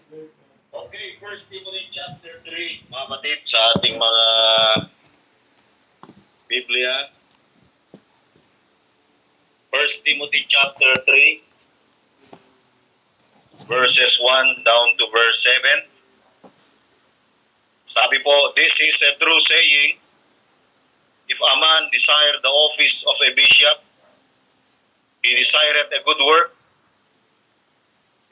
Okay, First Timothy chapter 3, mga kapatid, sa ating mga Biblia. First Timothy chapter 3, verses 1 down to verse 7. Sabi po, this is a true saying, if a man desire the office of a bishop, he desireth a good work.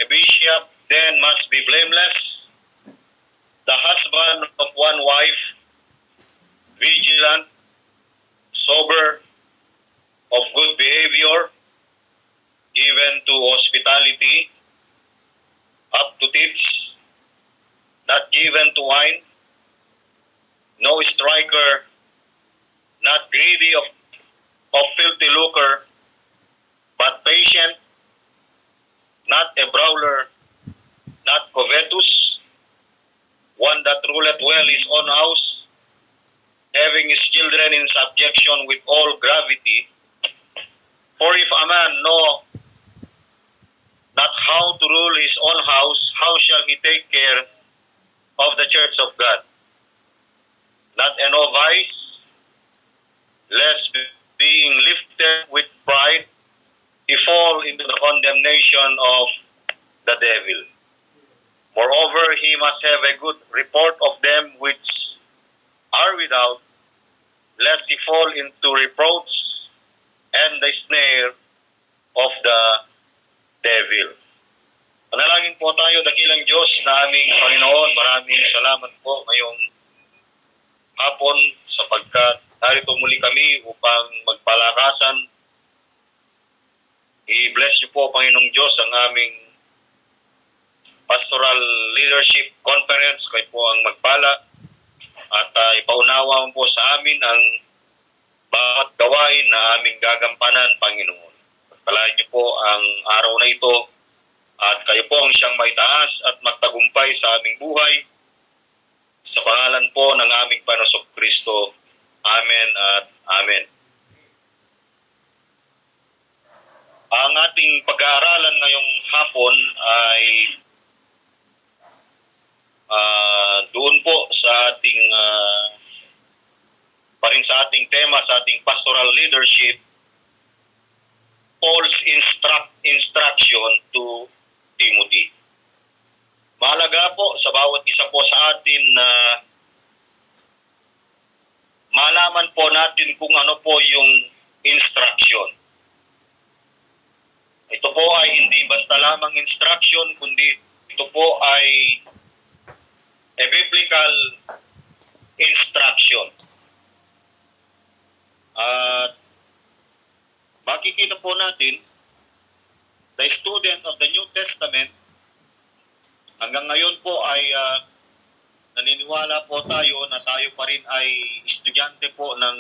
A bishop then must be blameless, the husband of one wife, vigilant, sober, of good behavior, given to hospitality, up to tips, not given to wine, no striker, not greedy of filthy lucre, but patient, not a brawler, not covetous, one that ruleth well his own house, having his children in subjection with all gravity. For if a man know not how to rule his own house, how shall he take care of the church of God? Not a novice, lest being lifted with pride, he fall into the condemnation of the devil. Moreover, he must have a good report of them which are without, lest he fall into reproach and the snare of the devil. Panalangin po tayo, dakilang Diyos na aming Panginoon. Maraming salamat po ngayong hapon sapagkat narito muli kami upang magpalakasan. I-bless niyo po, Panginoong Diyos, ang aming Pastoral Leadership Conference. Kayo po ang magpala at ipaunawa mo po sa amin ang bawat gawain na aming gagampanan, Panginoon. Pagpalain niyo po ang araw na ito at kayo po ang siyang maitaas at magtagumpay sa aming buhay. Sa pangalan po ng aming Panginoong Kristo. Amen at Amen. Ang ating pag-aaralan ngayong hapon ay doon po sa ating pa rin sa ating tema, sa ating pastoral leadership, Paul's instruction to Timothy. Mahalaga po sa bawat isa po sa atin na malaman po natin kung ano po yung instruction. Ito po ay hindi basta lamang instruction, kundi ito po ay a biblical instruction. At makikita po natin, the student of the New Testament, hanggang ngayon po ay naniniwala po tayo na tayo pa rin ay estudyante po ng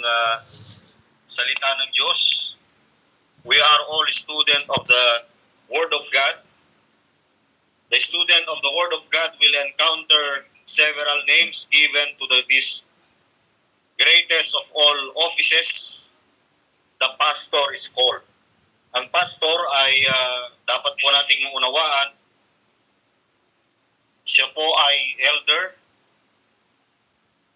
salita ng Diyos. We are all student of the Word of God. The student of the Word of God will encounter several names given to this greatest of all offices. The pastor is called. Ang pastor ay dapat po nating maunawaan. Siya po ay elder.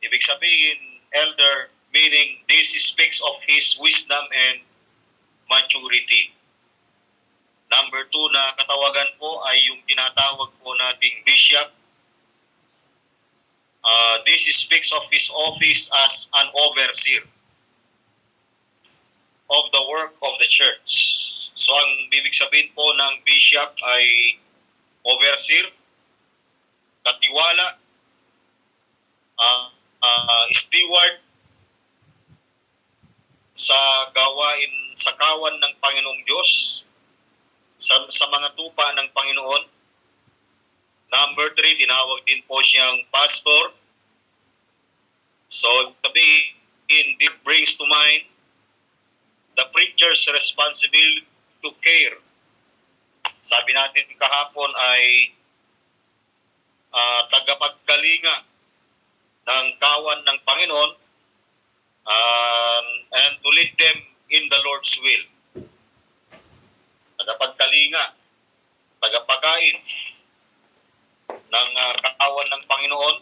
Ibig sabihin, elder meaning this speaks of his wisdom and maturity. Number 2 na katawagan po ay yung tinatawag po nating bishop. This speaks of his office as an overseer of the work of the church. So ang bibig sabihin po ng bishop ay overseer, katiwala, steward sa gawain sa kawan ng Panginoong Diyos, sa mga tupa ng Panginoon. Number 3, tinawag din po siyang pastor. So, sabihin, it brings to mind the preacher's responsibility to care. Sabi natin kahapon ay tagapagkalinga ng kawan ng Panginoon and to lead them in the Lord's will. Tagapagkalinga, tagapakain, ng katawan ng Panginoon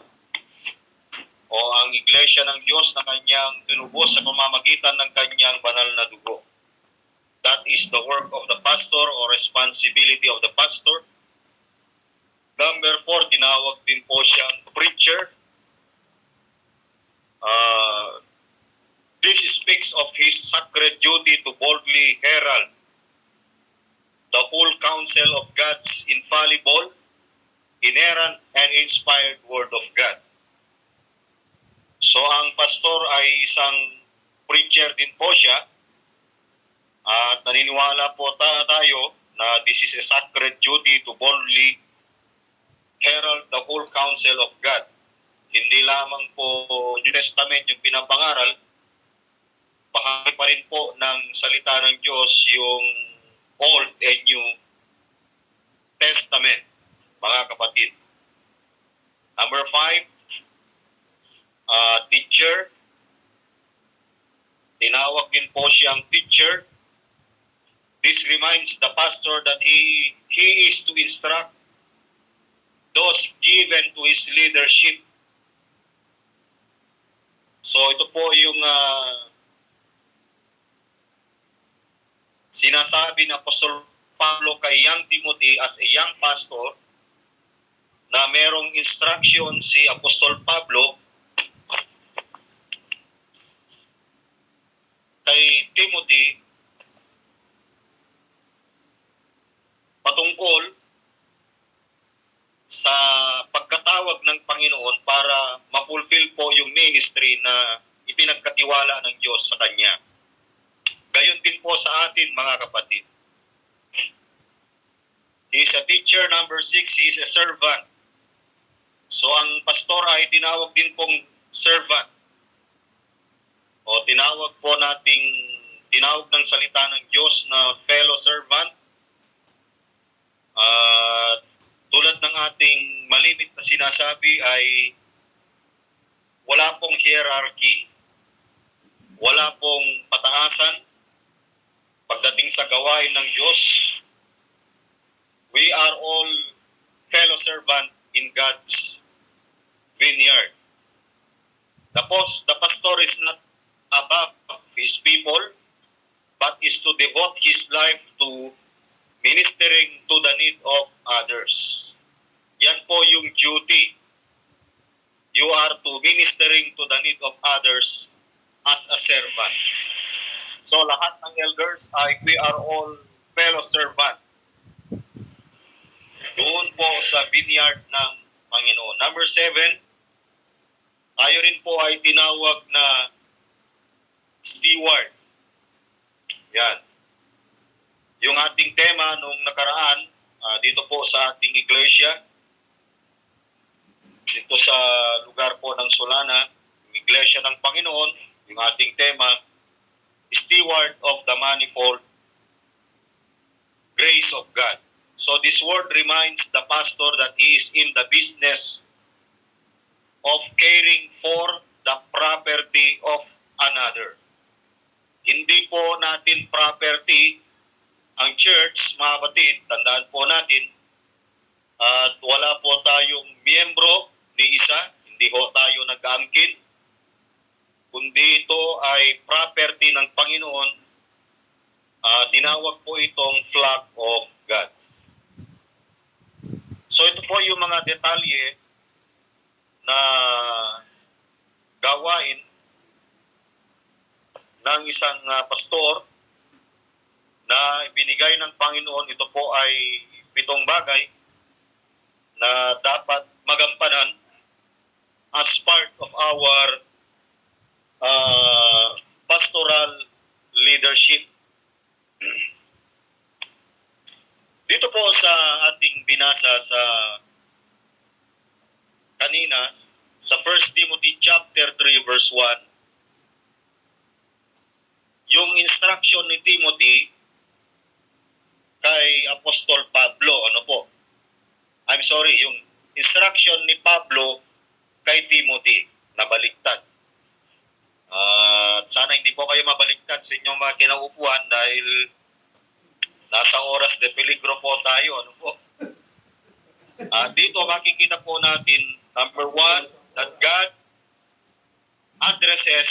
o ang iglesia ng Diyos na kanyang tinubos sa pamamagitan ng kanyang banal na dugo. That is the work of the pastor or responsibility of the pastor. Number 4, tinawag din po siyang preacher. This speaks of his sacred duty to boldly herald the whole counsel of God's infallible, inerrant, and inspired Word of God. So ang pastor ay isang preacher din po siya at naniniwala po tayo na this is a sacred duty to boldly herald the whole counsel of God. Hindi lamang po New Testament yung pinapangaral, bahagi pa rin po ng salita ng Diyos yung Old and New Testament, mga kapatid. Number 5, teacher. Tinawag din po siyang teacher. This reminds the pastor that he is to instruct those given to his leadership. So ito po yung sinasabi ng Apostol Pablo kay young Timothy as a young pastor na merong instruction si Apostol Pablo kay Timothy patungkol sa pagkatawag ng Panginoon para ma-fulfill po yung ministry na ipinagkatiwala ng Diyos sa kanya. Gayon din po sa atin, mga kapatid. He is a teacher. Number 6, he is a servant. So ang pastor ay tinawag din pong servant. O tinawag ng salita ng Diyos na fellow servant. Tulad ng ating malimit na sinasabi ay wala pong hierarchy. Wala pong pataasan. Pagdating sa gawain ng Diyos, we are all fellow servant in God's vineyard. The pastor is not above his people, but is to devote his life to ministering to the need of others. Yan po yung duty. You are to ministering to the need of others as a servant. So lahat ng elders ay we are all fellow servant doon po sa vineyard ng Panginoon. Number 7, tayo rin po ay tinawag na steward. Yan. Yung ating tema nung nakaraan, dito po sa ating iglesia, dito sa lugar po ng Solana, yung iglesia ng Panginoon, yung ating tema, steward of the manifold grace of God. So this word reminds the pastor that he is in the business of caring for the property of another. Hindi po natin property ang church, mga kapatid. Tandaan po natin, at wala po tayong miyembro ni isa, hindi ho tayo nag-aangkin, kundi ito ay property ng Panginoon. Tinawag po itong flock of God. So ito po yung mga detalye na gawain ng isang pastor na binigay ng Panginoon. Ito po ay 7 bagay na dapat magampanan as part of our pastoral leadership. Dito po sa ating binasa sa kanina, sa 1 Timothy chapter 3 verse 1, yung instruction ni Timothy kay Apostol Pablo, yung instruction ni Pablo kay Timothy, nabaliktad. Sana hindi po kayo mabaliktad sa inyong mga kinaupuan dahil nasa oras de peligro po tayo, Dito makikita po natin, number one, that God addresses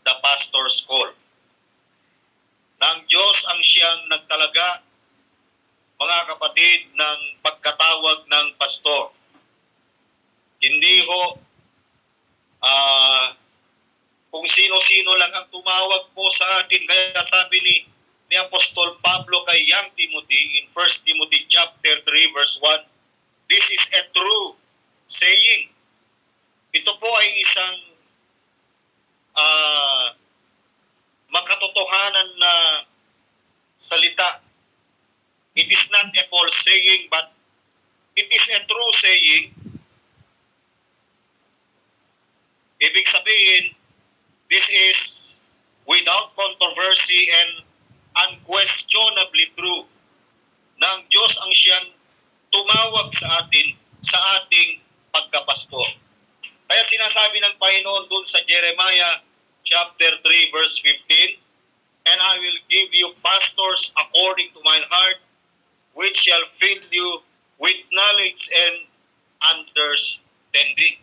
the pastor's call. Nang Diyos ang siyang nagtalaga, mga kapatid, ng pagkatawag ng pastor. Hindi ho kung sino-sino lang ang tumawag po sa atin. Kaya sabi ni Apostol Pablo kay young Timothy in 1 Timothy chapter 3 verse 1, this is a true saying. Ito po ay isang makatotohanan na salita. It is not a false saying, but it is a true saying. Ibig sabihin, this is without controversy and unquestionably true. Nang Diyos ang siyang tumawag sa atin sa ating pagkapastor. Kaya sinasabi ng Panginoon dun sa Jeremiah chapter 3 verse 15, and I will give you pastors according to mine heart, which shall fill you with knowledge and understanding.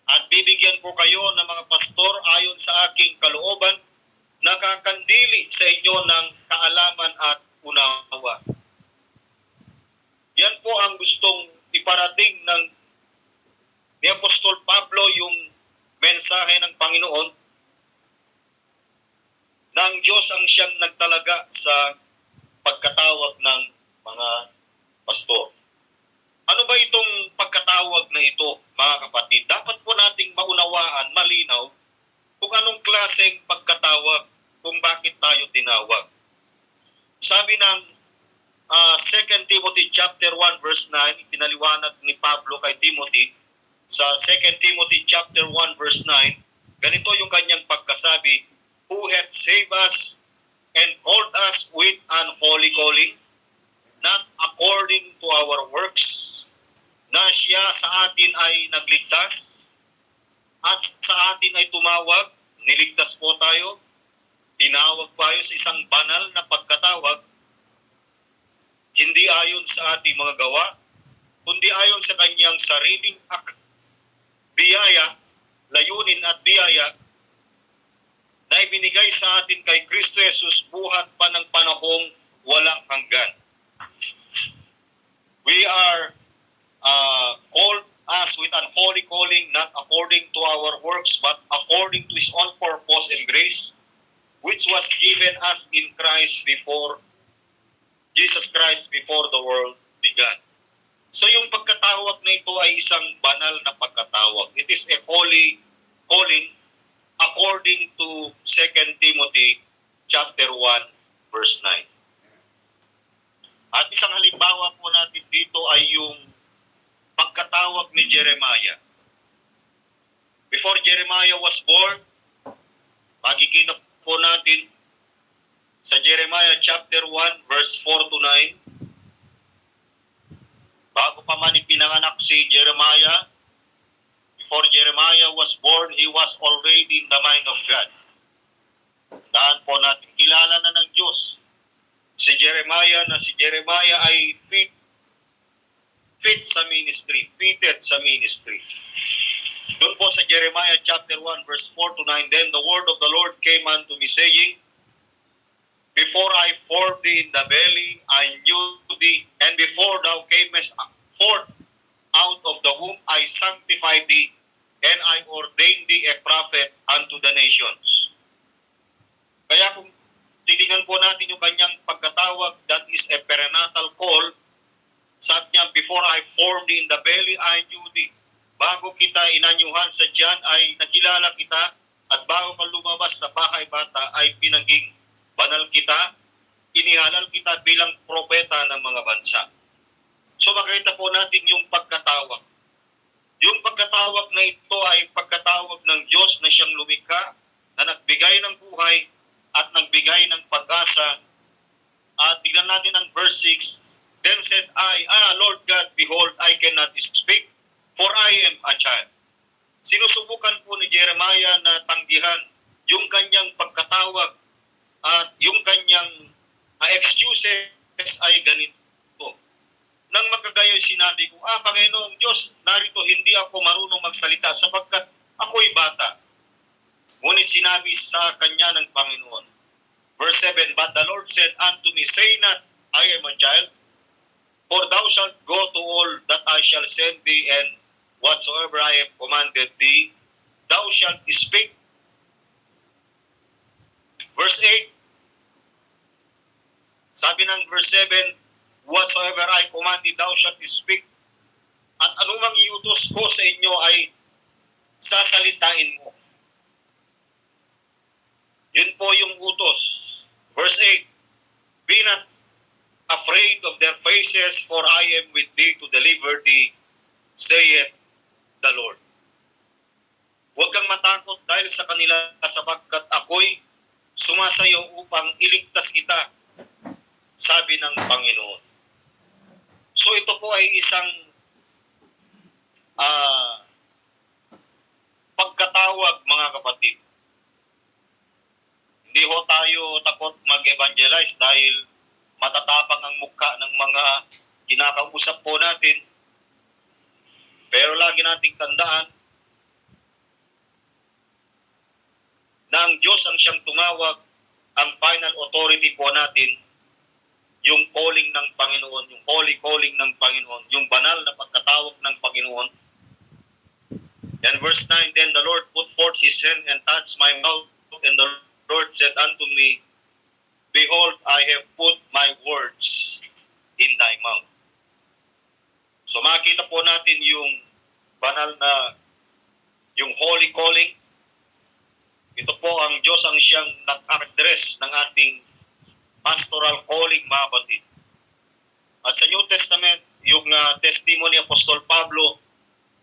At bibigyan ko kayo ng mga pastor ayon sa aking kalooban, nakakandili sa inyo ng kaalaman at unawa. Yan po ang gustong iparating ni Apostol Pablo, yung mensahe ng Panginoon. Nang Diyos ang siyang nagtalaga sa pagkatawag ng mga pastor. Ano ba itong pagkatawag na ito, mga kapatid? Dapat po nating maunawaan, malinaw, kung anong klaseng pagkatawag, kung bakit tayo tinawag. Sabi ng 2 Timothy chapter 1 verse 9, ipinaliwanag ni Pablo kay Timothy, sa 2 Timothy chapter 1 verse 9, ganito yung kanyang pagkasabi, who hath saved us and called us with an holy calling, not according to our works, na siya sa atin ay nagligtas, at sa atin ay tumawag, niligtas po tayo, tinawag tayo sa isang banal na pagkatawag, hindi ayon sa ating mga gawa, kundi ayon sa kanyang sariling biyaya, layunin at biyaya, na ibinigay sa atin kay Kristo Jesus buhat pa ng panahong walang hanggan. We are called us with an holy calling, not according to our works, but according to His own purpose and grace, which was given us in Christ before, Jesus Christ before the world began. So yung pagkatawag na ito ay isang banal na pagkatawag. It is a holy calling according to 2 Timothy chapter 1 verse 9. At isang halimbawa po natin dito ay yung pagkatawag ni Jeremiah. Before Jeremiah was born, makikita po natin sa Jeremiah chapter 1 verse 4 to 9, bago pa man ipinanganak si Jeremiah, before Jeremiah was born, he was already in the mind of God. Daan po natin, kilala na ng Diyos si Jeremiah, na si Jeremiah ay fit sa ministry, fitted sa ministry. Doon po sa Jeremiah chapter 1 verse 4 to 9, then the word of the Lord came unto me saying, before I formed thee in the belly, I knew thee, and before thou camest forth out of the womb, I sanctified thee, and I ordained thee a prophet unto the nations. Kaya kung titingnan po natin yung kanyang pagkatawag, that is a prenatal call. Sabi niya, before I formed thee in the belly, I knew thee. Bago kita inanyuhan sa tiyan, ay nakilala kita, at bago ka lumabas sa bahay bata, ay pinaging banal kita, inihalal kita bilang propeta ng mga bansa. So makita po natin yung pagkatawag. Yung pagkatawag na ito ay pagkatawag ng Diyos na siyang lumikha, na nagbigay ng buhay at nagbigay ng pag-asa. At tignan natin ang verse 6, then said I, Lord God, behold, I cannot speak, for I am a child. Sinusubukan po ni Jeremiah na tanggihan yung kanyang pagkatawag at yung kanyang excuses ay ganito. Nang magkagayon sinabi ko, Panginoong Diyos, narito hindi ako marunong magsalita sapagkat ako'y bata. Ngunit sinabi sa kanya ng Panginoon. Verse 7, But the Lord said unto me, Say not, I am a child, for thou shalt go to all that I shall send thee, and whatsoever I have commanded thee, thou shalt speak. Verse 8, sabi ng verse 7, Whatsoever I command thee, thou shalt speak. At anumang iutos ko sa inyo ay sasalitain mo. Yun po yung utos. Verse 8, Be not afraid of their faces, for I am with thee to deliver thee, saith the Lord. Huwag kang matakot dahil sa kanila sapagkat ako'y sumasayo upang iligtas kita, sabi ng Panginoon. So ito po ay isang pagkatawag, mga kapatid. Hindi ho tayo takot mag-evangelize dahil matatapang ang mukha ng mga kinakausap po natin. Pero lagi nating tandaan na ang Diyos ang siyang tumawag, ang final authority po natin, yung calling ng Panginoon, yung holy calling ng Panginoon, yung banal na pagkatawag ng Panginoon. And verse 9, Then the Lord put forth his hand and touched my mouth, and the Lord said unto me, Behold, I have put my words in thy mouth. So makita po natin yung banal na, yung holy calling. Ito po ang Diyos ang siyang nag-address ng ating pastoral calling, mga kapatid. At sa New Testament, yung testimony Apostol Pablo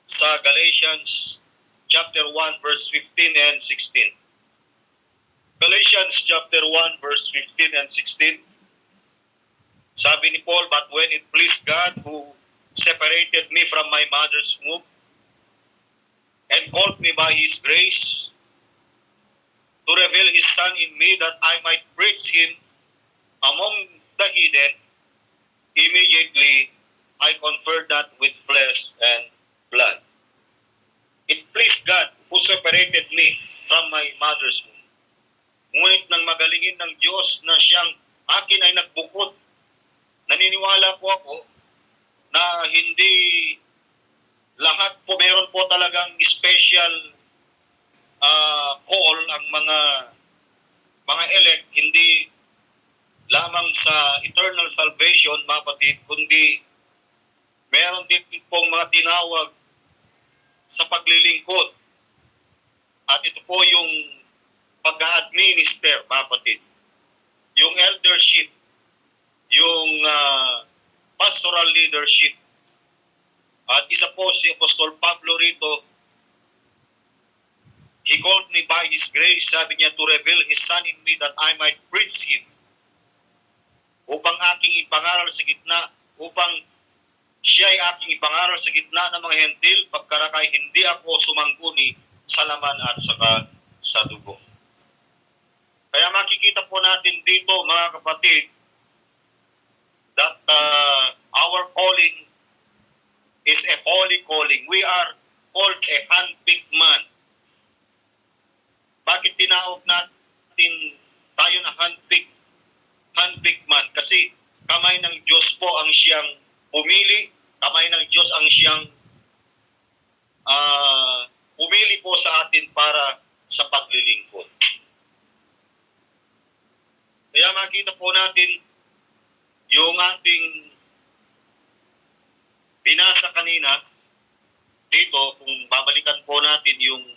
sa Galatians chapter 1 verse 15 and 16. Galatians chapter 1 verse 15 and 16. Sabi ni Paul, But when it pleased God who separated me from my mother's womb and called me by his grace to reveal his Son in me that I might preach him among the heathen, immediately I conferred that with flesh and blood. It pleased God who separated me from my mother's womb. Ngunit nang magalingin ng Diyos na siyang akin ay nagbukod, naniniwala po ako na hindi lahat po, meron po talagang special call ang mga elect, hindi lamang sa eternal salvation, mga kapatid, kundi meron din pong mga tinawag sa paglilingkod. At ito po yung pag-administer, mga kapatid. Yung eldership, yung pastoral leadership. At isa po si Apostol Pablo rito, he called me by his grace, sabi niya, to reveal his Son in me that I might preach him, upang aking ipangaral sa gitna, upang siya ay aking ipangaral sa gitna ng mga hentil, pagkarakay hindi ako sumangguni sa laman at saka sa dugo. Kaya makikita po natin dito, mga kapatid, that our calling is a holy calling. We are called a handpicked man. Bakit tinawag natin tayo na handpicked man? Kasi kamay ng Diyos po ang siyang pumili, kamay ng Diyos ang siyang pumili po sa atin para sa paglilingkod. Kaya makita po natin yung ating binasa kanina dito, kung babalikan po natin yung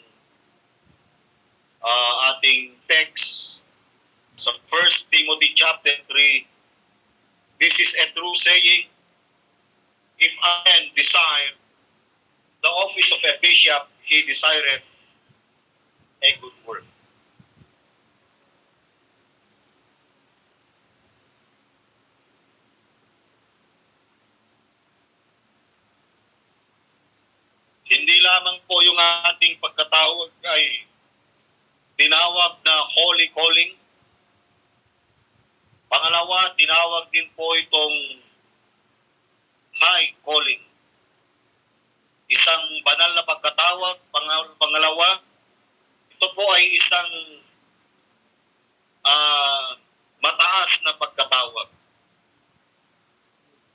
ating text sa 1 Timothy chapter 3, this is a true saying, if a man desire the office of a bishop, he desireth a good work. Hindi lamang po yung ating pagkatawag ay tinawag na holy calling. Pangalawa, tinawag din po itong high calling. Isang banal na pagkatawag, pangalawa, ito po ay isang mataas na pagkatawag.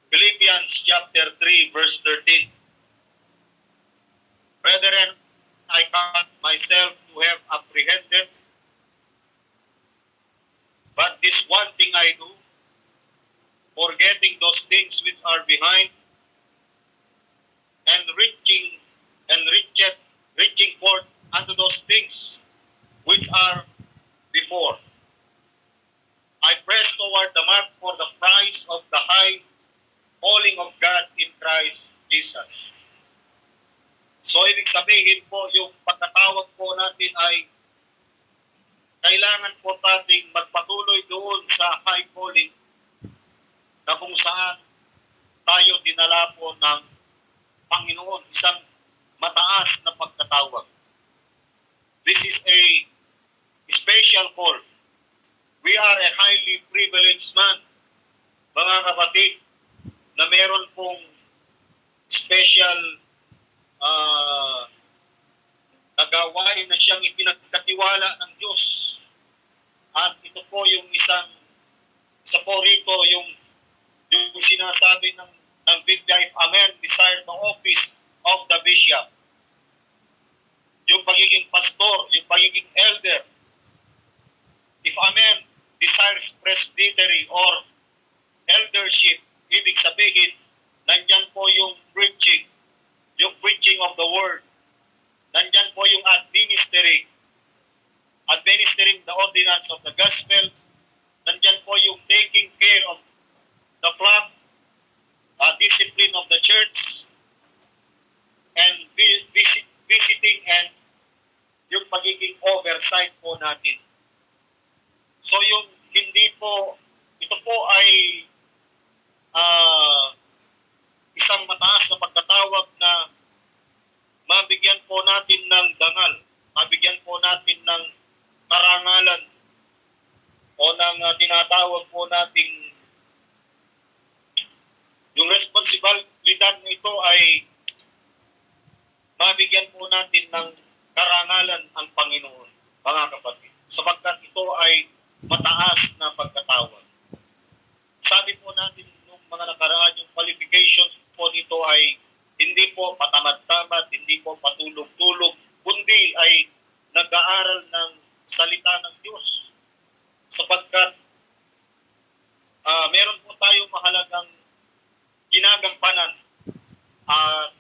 Philippians chapter 3 verse 13. Brethren, I count myself to have apprehended, but this one thing I do, forgetting those things which are behind, and reaching forth unto those things which are before. I press toward the mark for the prize of the high calling of God in Christ Jesus. So, ibig sabihin po, yung pagkatawag po natin ay kailangan po nating magpatuloy doon sa high calling na kung saan tayo dinala po ng Panginoon, isang mataas na pagkatawag. This is a special call. We are a highly privileged man, mga kapatid, na meron pong special nagawain na siyang ipinagkatiwala ng Diyos. At ito po yung isa po rito, yung sinasabi ng Biblia, if a man desire the office of the bishop, yung pagiging pastor, yung pagiging elder, if a man desires presbytery or eldership, ibig sabihin, nandyan po yung preaching of the word. Nandyan po yung administering the ordinance of the gospel. Nandyan po yung taking care of the flock, discipline of the church, and visiting, and yung pagiging oversight po natin. So yung ito po ay isang mataas na pagkatawag na mabigyan po natin ng dangal, mabigyan po natin ng karangalan, o ng tinatawag po nating yung responsibilidad nito ay mabigyan po natin ng karangalan ang Panginoon, mga kapatid, sapagkat ito ay mataas na pagkatawag. Sabi po natin nung mga nakaraan, yung qualifications po nito ay hindi po patamad-tamad, hindi po patulog-tulog, kundi ay nag-aaral ng salita ng Diyos. Sapagkat meron po tayong mahalagang ginagampanan at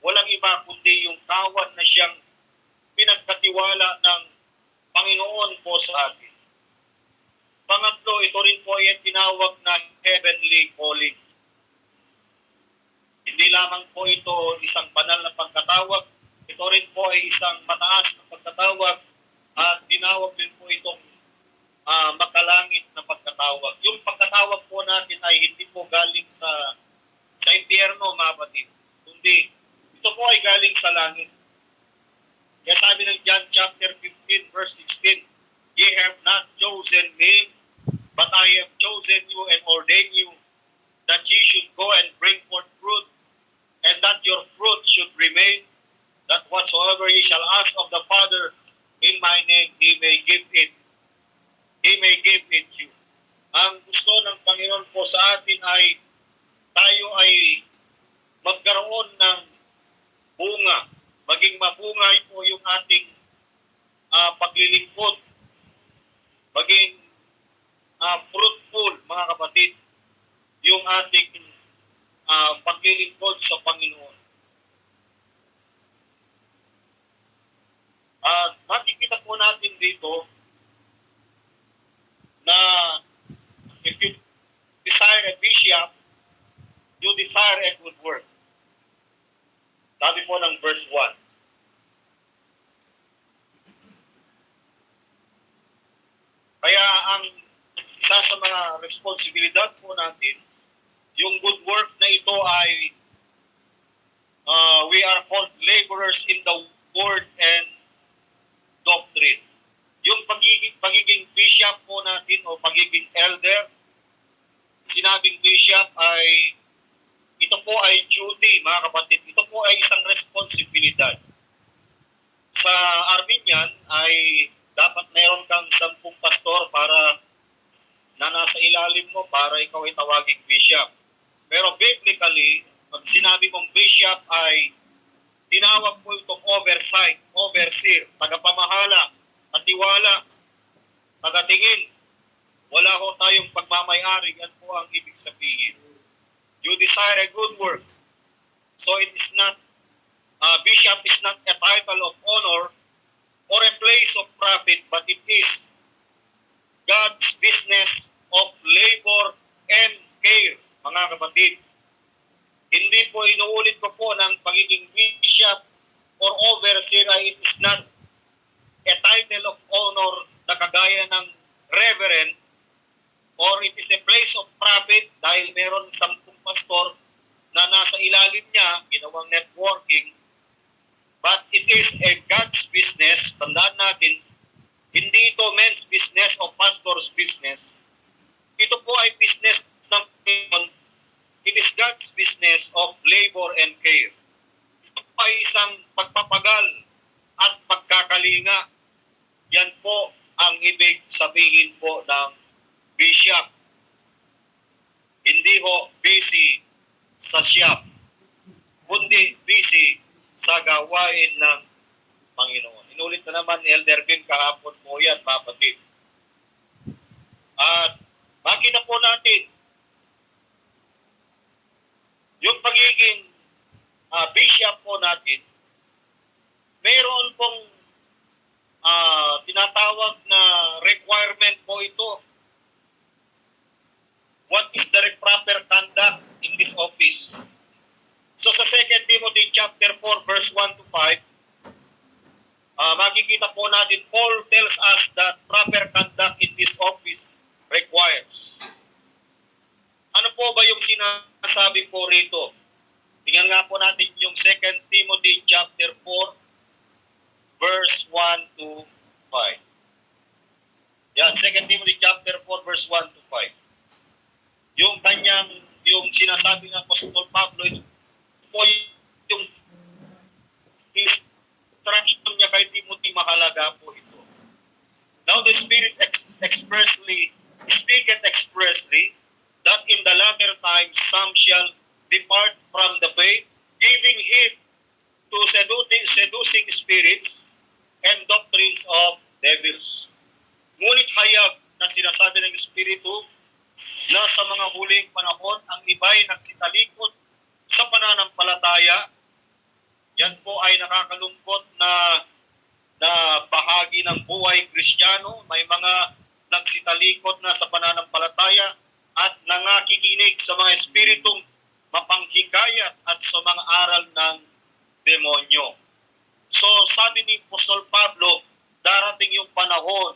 walang iba kundi yung kawan na siyang pinagkatiwala ng Panginoon po sa atin. Pangatlo, ito rin po ay tinawag na heavenly calling. Hindi lamang po ito isang banal na pagkatawag, ito rin po ay isang mataas na pagkatawag at tinawag din po itong makalangit na pagkatawag. Yung pagkatawag po natin ay hindi po galing sa impyerno, mga kapatid, kundi ito po ay galing sa langit. Kaya sabi ng John chapter 15 verse 16, ye have not chosen me, but I have chosen you and ordained you that ye should go and bring forth fruit, and that your fruit should remain, that whatsoever ye shall ask of the Father in my name, He may give it. He may give it you. Ang gusto ng Panginoon po sa atin ay tayo ay magkaroon ng bunga, maging mabungay po yung ating paglilingkod, maging fruitful, mga kapatid, yung ating paglilingkod sa Panginoon. At makikita po natin dito na if you desire a bishop, you desire a good work. Sabi po ng verse 1. Kaya ang isa sa mga responsibilidad po natin, yung good work na ito ay we are called laborers in the word and doctrine. Yung pagiging bishop po natin o pagiging elder, sinabing bishop ay ito po ay duty, mga kapatid. Ito po ay isang responsibilidad. Sa Armenian ay dapat meron kang 10 pastor para na nasa ilalim mo para ikaw ay tawaging bishop. Pero biblically, pag sinabi mong bishop ay tinawag po itong oversight, overseer, tagapamahala, katiwala, tagatingin. Wala ho tayong pagmamayari. Yan po ang ibig sabihin. You desire a good work. So it is not, bishop is not a title of honor or a place of profit, but it is God's business of labor and care, mga kapatid. Hindi po inuulit ko po ng pagiging bishop or overseer ay it is not a title of honor na kagaya ng reverend or it is a place of profit dahil meron 10 pastor na nasa ilalim niya, ginawang networking. But it is a God's business. Tandaan natin, hindi ito men's business o pastor's business. Ito po ay business ng Panginoon. It is God's business of labor and care. Ito po ay isang pagpapagal at pagkakalinga. Yan po ang ibig sabihin po ng bishop. Hindi ho busy sa shop, kundi busy sa gawain ng Panginoon. Inulit na naman ni Elder Ben kahapon po yan, kapatid. At makita po natin yung pagiging bishop po natin, mayroon pong tinatawag na requirement po ito. What is the proper conduct in this office? So sa 2 Timothy chapter 4 verse 1 to 5, makikita po natin, Paul tells us that proper conduct in this office requires. Ano po ba yung sinasabi po rito? Tingnan nga po natin yung 2 Timothy chapter 4 verse 1 to 5. Yan, 2 Timothy chapter 4 verse 1 to 5. Yung sinasabi ng Apostol Pablo, ito po yung instruction niya kay Timothy, mahalaga po ito. Now the Spirit speaketh expressly that in the latter times some shall depart from the faith, giving heed to seducing spirits and doctrines of devils. Ngunit hayag na sinasabi ng Espiritu na sa mga huling panahon ang iba'y nagsitalikod sa pananampalataya. Yan po ay nakakalungkot na bahagi ng buhay Kristiyano. May mga nagsitalikod na sa pananampalataya at nangakikinig sa mga espiritong mapanghikayat at sa mga aral ng demonyo. So sabi ni Apostol Pablo, darating yung panahon,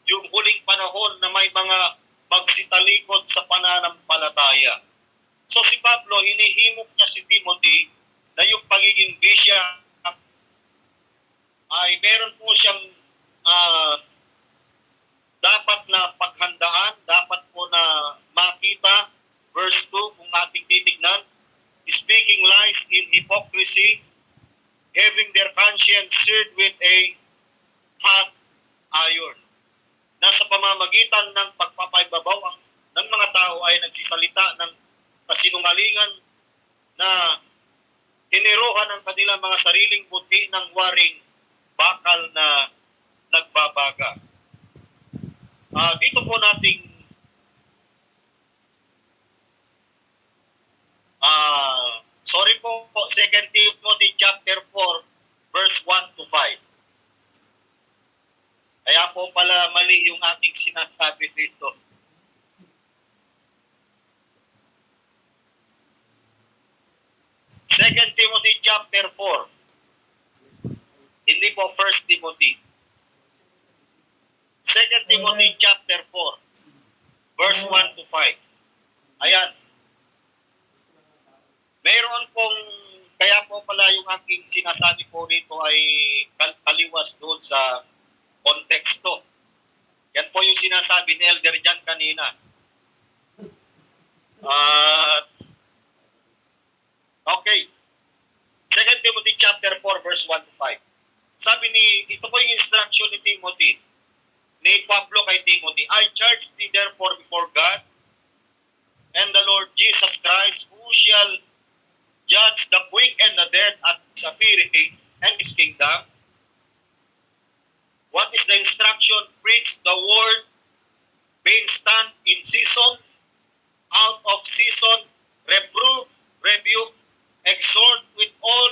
yung huling panahon na may mga magsitalikod sa pananampalataya. So si Pablo, hinihimok niya si Timothy na yung pagiging bishop ay meron po siyang dapat na paghandaan, dapat po na makita. Verse 2, kung ating titignan, speaking lies in hypocrisy, having their conscience seared with a hot iron. Nasa pamamagitan ng pagpapaibabaw ng mga tao ay nagsisalita ng kasinungalingan na tiniruhan ang kanilang mga sariling buti ng waring bakal na nagbabaga. Dito po nating sorry po, 2 Timothy chapter 4 verse 1 to 5. Kaya po pala mali yung ating sinasabi dito. Second Timothy chapter 4. Hindi po 1 Timothy. 2 Timothy chapter 4 verse 1 to 5. Ayan. Mayroon pong, kaya po pala yung aking sinasabi po dito ay kaliwas doon sa konteksto. Yan po yung sinasabi ni Elder Jan kanina. Okay. 2 Timothy chapter 4 verse 1 to 5. Sabi ito po yung instruction ni Timothy, ni Pablo kay Timothy. I charge thee therefore before God and the Lord Jesus Christ, who shall judge the quick and the dead at his appearing and his kingdom. What is the instruction? Preach the word, being stand in season, out of season, reprove, rebuke, exhort with all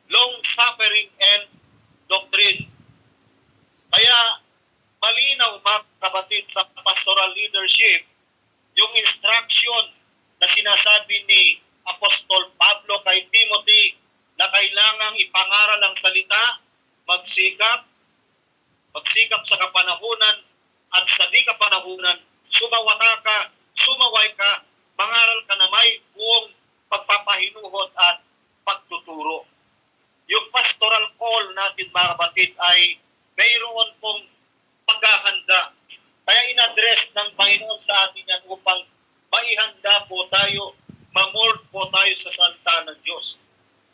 long-suffering and doctrine. Kaya malinaw mga kapatid sa pastoral leadership, yung instruction na sinasabi ni Apostol Pablo kay Timothy na kailangang ipangaral ang salita, magsikap sa kapanahunan at sa di kapanahunan, sumawata ka, sumaway ka, mangaral ka na may buong pagpapahinuhot at pagtuturo. Yung pastoral call natin mga kapatid ay mayroon pong paghahanda. Kaya in-address ng Panginoon sa atin yan upang maihanda po tayo, mamord po tayo sa salita ng Diyos.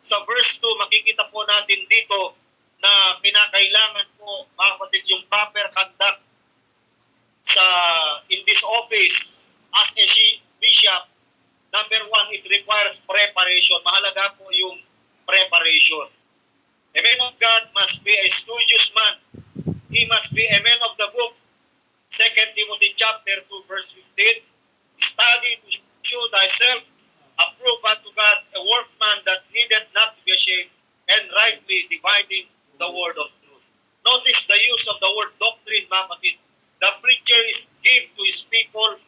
Sa verse 2, makikita po natin dito na kinakailangan po mga kapatid yung proper conduct in this office as a bishop. Number 1, it requires preparation. Mahalaga po yung preparation. A man of God must be a studious man. He must be a man of the book. 2 Timothy chapter 2 verse 15. Study to show thyself approved unto God, a workman that needeth not to be ashamed, and rightly dividing the word of truth. Notice the use of the word doctrine, mga kapatid. The preacher is give to his people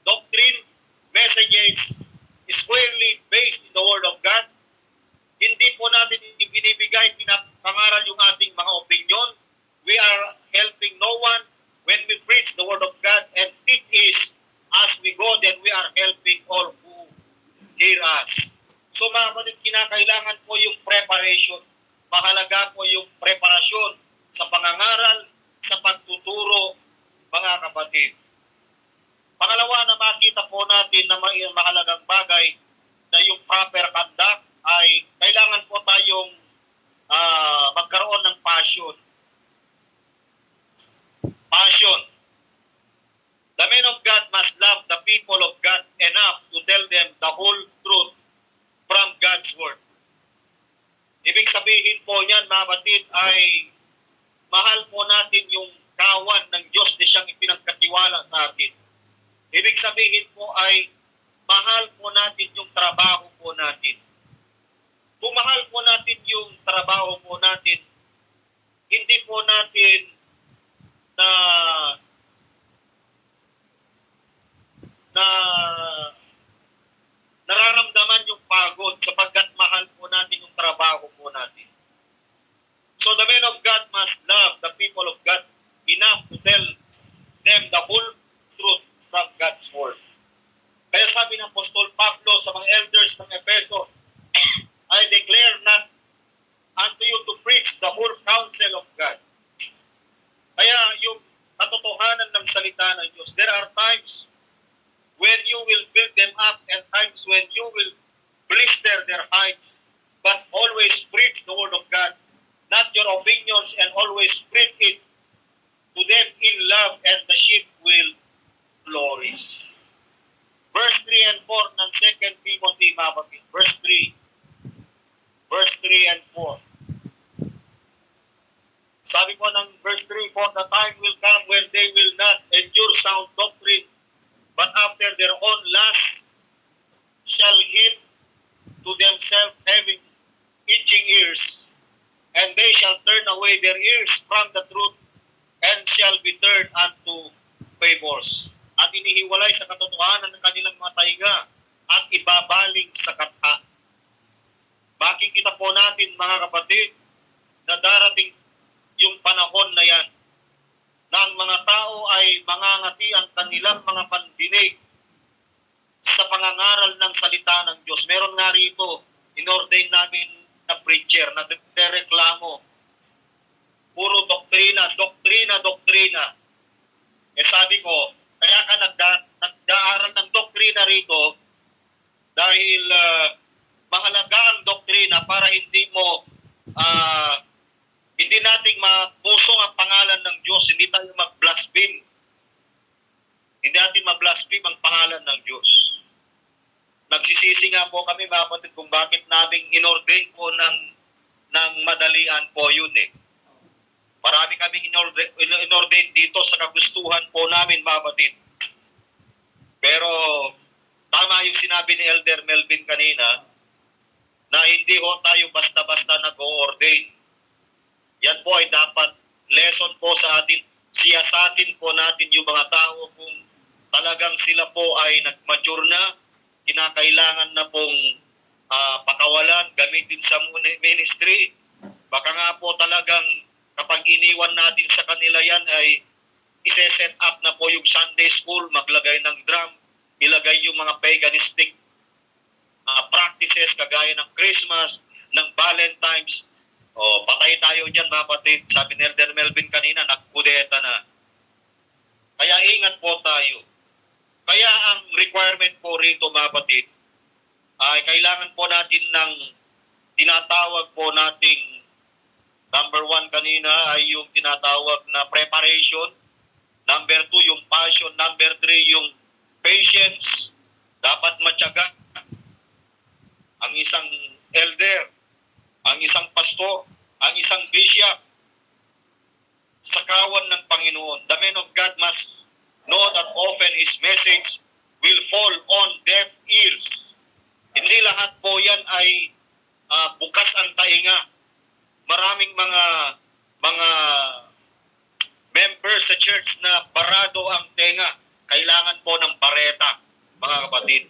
doctrine, messages, squarely based in the word of God. Hindi po natin ibinibigay, pinapangaral yung ating mga opinion. We are helping no one when we preach the word of God, and it is as we go that we are helping all who hear us. So mga kapatid, kinakailangan po yung preparation. Mahalaga po yung preparasyon sa pangangaral, sa pagtuturo, mga kapatid. Pangalawa na makita po natin na mahalagang bagay na yung proper conduct ay kailangan po tayong magkaroon ng passion. Passion. The men of God must love the people of God enough to tell them the whole truth from God's word. Ibig sabihin po niyan, mga kapatid, ay mahal po natin yung kawan ng Diyos na siyang ipinagkatiwala sa atin. Ibig sabihin po ay mahal po natin yung trabaho po natin. Kung mahal po natin yung trabaho po natin, hindi po natin nararamdaman yung pagod sapagkat mahal po natin yung trabaho po natin. So the men of God must love the people of God enough to tell them the whole truth from God's word. Kaya sabi ng Apostol Pablo sa mga elders ng Efeso, I declare not unto you to preach the whole counsel of God. Kaya yung katotohanan ng salita ng Diyos, there are times when you will build them up and times when you will blister their heights, but always preach the word of God, not your opinions, and always preach it to them in love, and the sheep will flourish. Verse 3 and 4 ng 2 Timothy, mabagin. Verse 3 and 4. Sabi po ng verse 3, for the time will come when they will not endure sound doctrine, but after their own lusts shall heap to themselves having itching ears, and they shall turn away their ears from the truth, and shall be turned unto favors. At inihiwalay sa katotohanan ng kanilang mga taiga, at ibabaling sa katha. Makikita po natin, mga kapatid, na darating yung panahon na yan, na ang mga tao ay mangangati ang kanilang mga pandinig sa pangangaral ng salita ng Diyos. Meron nga rito, inordain namin na preacher na reklamo. Puro doktrina. Sabi ko, kaya ka nagdaaral ng doktrina rito dahil mahalaga ang doktrina para hindi nating mapusong ang pangalan ng Diyos, hindi tayo mag-blaspheme. Hindi natin ma-blaspheme ang pangalan ng Diyos. Nagsisisi nga po kami, mga kapatid, kung bakit namin inordain po ng madalian po yun eh. Marami kaming inordain dito sa kagustuhan po namin, mga kapatid. Pero tama yung sinabi ni Elder Melvin kanina, na hindi ho tayo basta-basta nag-o-ordain. Yan po ay dapat lesson po sa atin. Siyasatin po natin yung mga tao kung talagang sila po ay nag-mature na, kinakailangan na pong pakawalan, gamitin sa ministry. Baka nga po talagang kapag iniwan natin sa kanila yan ay ise-set up na po yung Sunday school, maglagay ng drum, ilagay yung mga paganistic practices kagaya ng Christmas, ng Valentine's. O, patay tayo dyan, mga kapatid. Sabi ni Elder Melvin kanina, nagkudeta na. Kaya ingat po tayo. Kaya ang requirement po rito, mga kapatid, ay kailangan po natin ng tinatawag po nating number 1 kanina ay yung tinatawag na preparation. Number 2, yung passion. Number 3, yung patience. Dapat matyaga. Ang isang elder, ang isang pastor, ang isang bishop, sa kawan ng Panginoon. The man of God must know that often his message will fall on deaf ears. Hindi lahat po yan ay bukas ang tainga. Maraming mga members sa church na barado ang tenga. Kailangan po ng bareta, mga kapatid.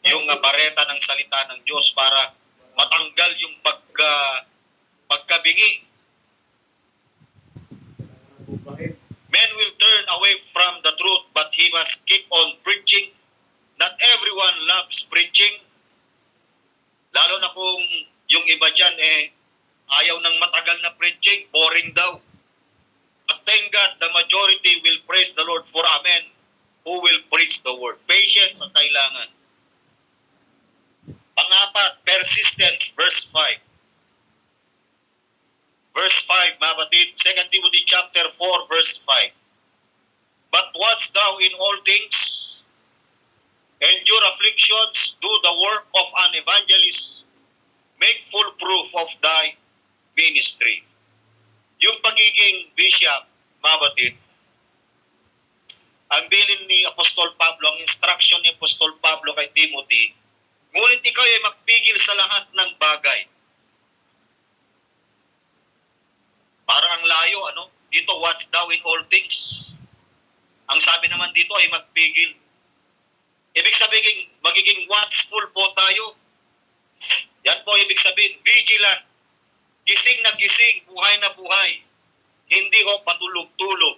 Yung bareta ng salita ng Diyos para matanggal yung pagkabingi. Men will turn away from the truth, but he must keep on preaching. Not everyone loves preaching. Lalo na kung yung iba dyan ayaw ng matagal na preaching, boring daw. But thank God, the majority will praise the Lord for amen, who will preach the word. Patience ang kailangan. Pangapat, persistence, verse 5. Verse 5, mga batid, 2 Timothy chapter 4, verse 5. But watch thou in all things, endure afflictions, do the work of an evangelist, make full proof of thy ministry. Yung pagiging bishop, mga batid, ang bilin ni Apostol Pablo, ang instruction ni Apostol Pablo kay Timothy, ngunit ikaw ay magpigil sa lahat ng bagay. Parang ang layo, dito, watch thou in all things. Ang sabi naman dito ay magpigil. Ibig sabihin, magiging watchful po tayo. Yan po ibig sabihin, vigilant. Gising na gising, buhay na buhay. Hindi ho patulog-tulog.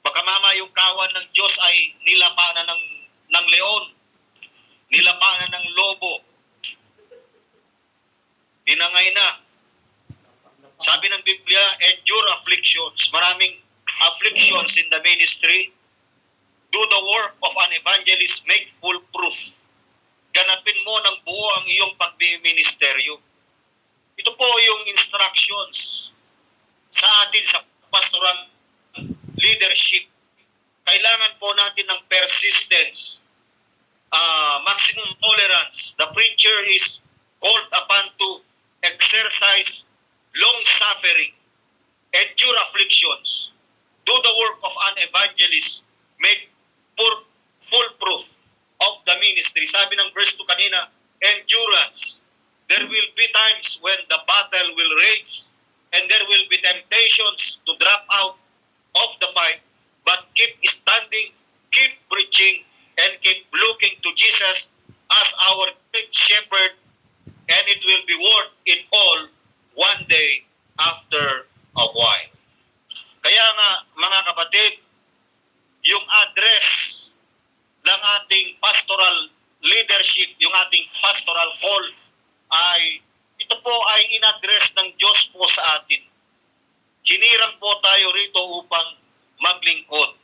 Baka mama yung kawan ng Diyos ay nilapa na ng leon. Nilapa na ng lobo. Dinangay na. Sabi ng Biblia, endure afflictions. Maraming afflictions in the ministry. Do the work of an evangelist, make full proof. Ganapin mo ng buo ang iyong pagbiministeryo. Ito po yung instructions sa atin sa pastoral leadership. Kailangan po natin ng persistence, maximum tolerance. The preacher is called upon to exercise long-suffering, endure afflictions, do the work of an evangelist, make full proof of the ministry. Sabi ng verse 2 kanina, endurance. There will be times when the battle will rage and there will be temptations to drop out of the fight, but keep standing, keep preaching, and keep looking to Jesus as our great shepherd, and it will be worth it all one day after a while. Kaya nga, mga kapatid, yung address ng ating pastoral leadership, yung ating pastoral call, ito po ay in-address ng Diyos po sa atin. Hinirang po tayo rito upang maglingkod.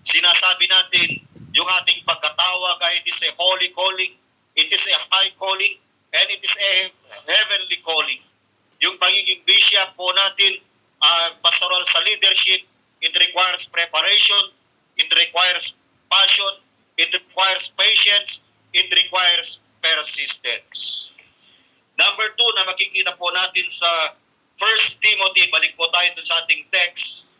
Sinasabi natin, yung ating pagkatawag ay it is a holy calling. It is a high calling and it is a heavenly calling. Yung pagiging bishop po natin, pastoral sa leadership, it requires preparation, it requires passion, it requires patience, it requires persistence. Number 2 na makikita po natin sa 1 Timothy, balik po tayo dun sa ating text,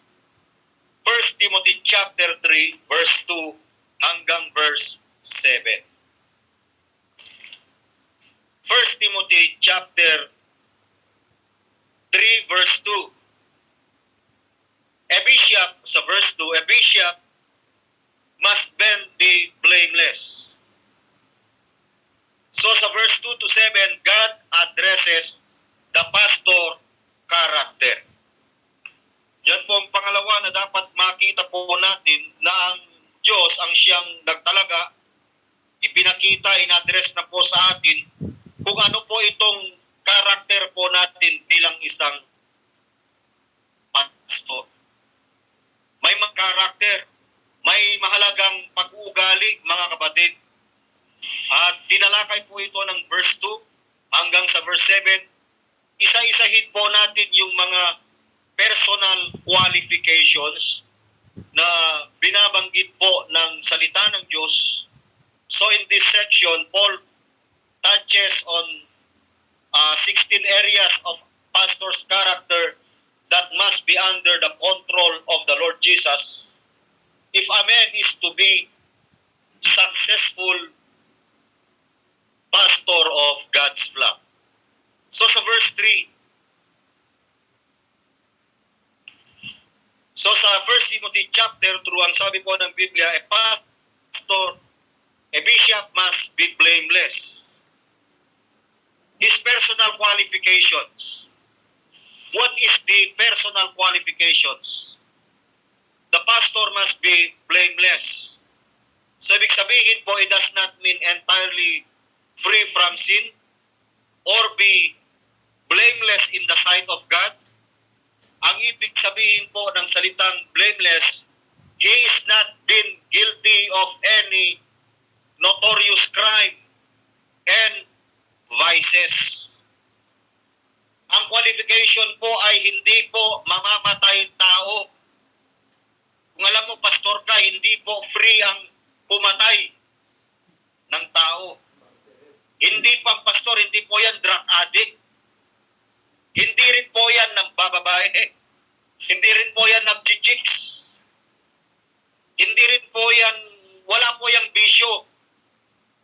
1 Timothy chapter 3, verse 2 hanggang verse 7. 1 Timothy chapter 3 verse 2. A bishop, sa verse 2, a bishop must then be blameless. So sa verse 2 to 7, God addresses the pastor character. Yan po ang pangalawa na dapat makita po natin na ang Diyos ang siyang nagtalaga, ipinakita, in-address na po sa atin kung ano po itong karakter po natin bilang isang pastor. May karakter, may mahalagang pag-uugali, mga kapatid. At tinalakay po ito ng verse 2 hanggang sa verse 7. Isa-isahin po natin yung mga personal qualifications na binabanggit po ng salita ng Diyos. So in this section, Paul touches on 16 areas of pastor's character that must be under the control of the Lord Jesus if a man is to be successful pastor of God's flock. So sa verse 3, so sa 1 Timothy chapter 2, ang sabi po ng Biblia, a pastor, a bishop must be blameless. His personal qualifications. What is the personal qualifications? The pastor must be blameless. So ibig sabihin po, it does not mean entirely free from sin or be blameless in the sight of God. Ang ibig sabihin po ng salitang blameless, he is not been guilty of any notorious crime and vices. Ang qualification po ay hindi po mamamatay tao. Kung alam mo, pastor ka, hindi po free ang pumatay ng tao. Hindi pang pastor, hindi po yan drug addict. Hindi rin po yan ng bababae. Hindi rin po yan nag-chicks. Hindi rin po yan, wala po yung bisyo.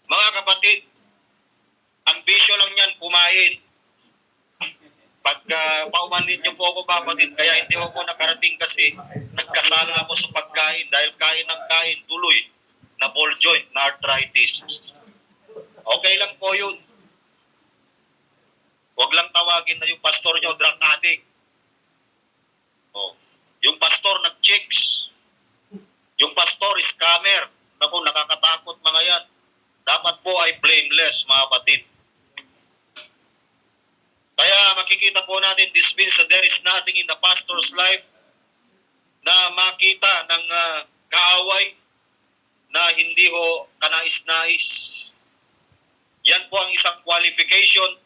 Mga kapatid, ang bisyo lang yan, kumain. Pagka paumanhin niyo po ako, kapatid, kaya hindi ako nakarating kasi nagkasala ako sa pagkain dahil kain ng kain tuloy na ball joint, na arthritis. Okay lang po yun. Huwag lang tawagin na yung pastor nyo drug addict. Oh. Yung pastor nag-chicks. Yung pastor scammer. Naku, nakakatakot mga yan. Dapat po ay blameless, mga kapatid. Kaya makikita po natin, this means that there is nothing in the pastor's life na makita ng kaaway na hindi ho kanais-nais. Yan po ang isang qualification,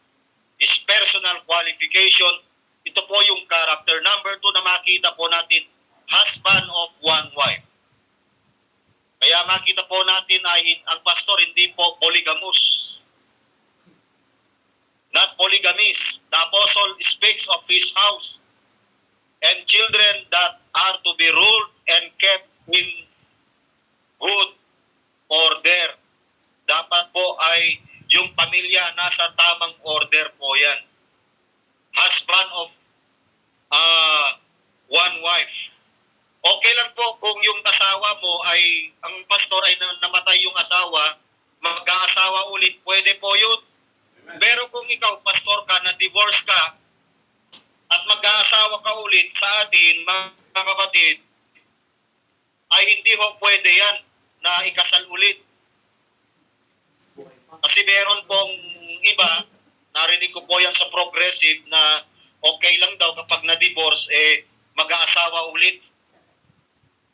is personal qualification. Ito po yung character. Number 2 na makita po natin, husband of one wife. Kaya makita po natin ay ang pastor hindi po polygamous. Not polygamist. The apostle speaks of his house and children that are to be ruled and kept in good order. Dapat po ay yung pamilya nasa tamang order po yan. Husband of one wife. Okay lang po kung yung asawa mo ay, ang pastor ay namatay yung asawa, mag-aasawa ulit, pwede po yun. Pero kung ikaw, pastor ka, na-divorce ka, at mag-aasawa ka ulit sa atin, mga kapatid, ay hindi ho pwede yan na ikasal ulit. Kasi meron pong iba, narinig ko po yan sa progressive, na okay lang daw kapag na-divorce, mag-aasawa ulit.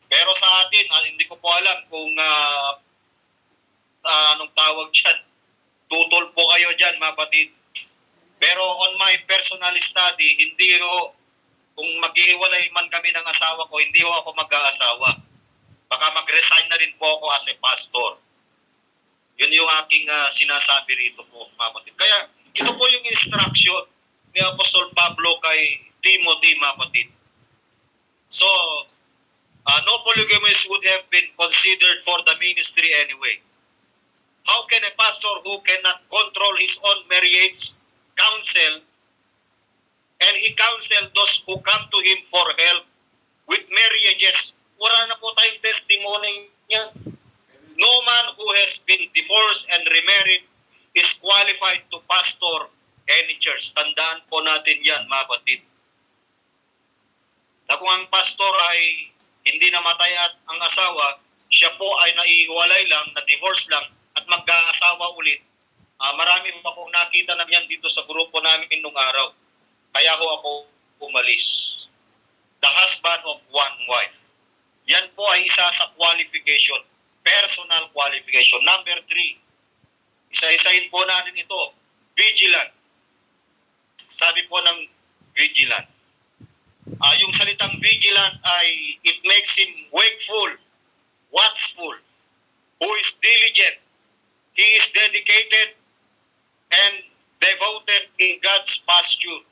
Pero sa atin, hindi ko po alam kung anong tawag dyan. tutol po kayo dyan, mga kapatid. Pero on my personal study, hindi ho, kung maghihiwalay man kami ng asawa ko, hindi ho ako mag-aasawa. Baka mag-resign na rin po ako as a pastor. Yun yung aking sinasabi rito po, mga kapatid. Kaya ito po yung instruction ni Apostol Pablo kay Timothy, mga kapatid. So, no polygamist would have been considered for the ministry anyway. How can a pastor who cannot control his own marriage counsel, and he counsel those who come to him for help with marriages? Wala na po tayong testimony niya. No man who has been divorced and remarried is qualified to pastor any church. Tandaan po natin yan, mga kapatid. Na kung ang pastor ay hindi namatay at ang asawa, siya po ay naihiwalay lang, na-divorce lang, at mag-aasawa ulit. Marami pa pong nakita na yan dito sa grupo namin nung araw. Kaya ho ako umalis. The husband of one wife. Yan po ay isa sa qualification. Personal qualification. Number 3. Isa-isahin po natin ito. Vigilant. Sabi po ng vigilant. Yung salitang vigilant ay it makes him wakeful, watchful, who is diligent. He is dedicated and devoted in God's pasture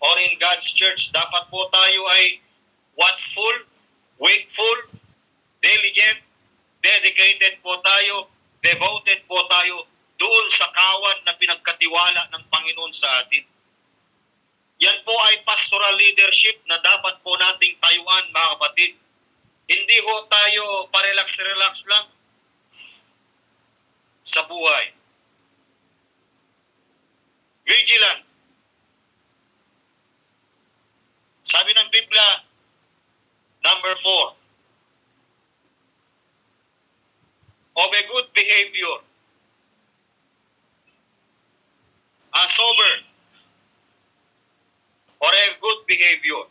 or in God's church. Dapat po tayo ay watchful, wakeful, diligent, dedicated po tayo, devoted po tayo doon sa kawan na pinagkatiwala ng Panginoon sa atin. Yan po ay pastoral leadership na dapat po nating tayuan, mga kapatid. Hindi ho tayo parelax-relax lang sa buhay. Vigilant. Sabi ng Biblia, number 4, of a good behavior, sober, or a good behavior.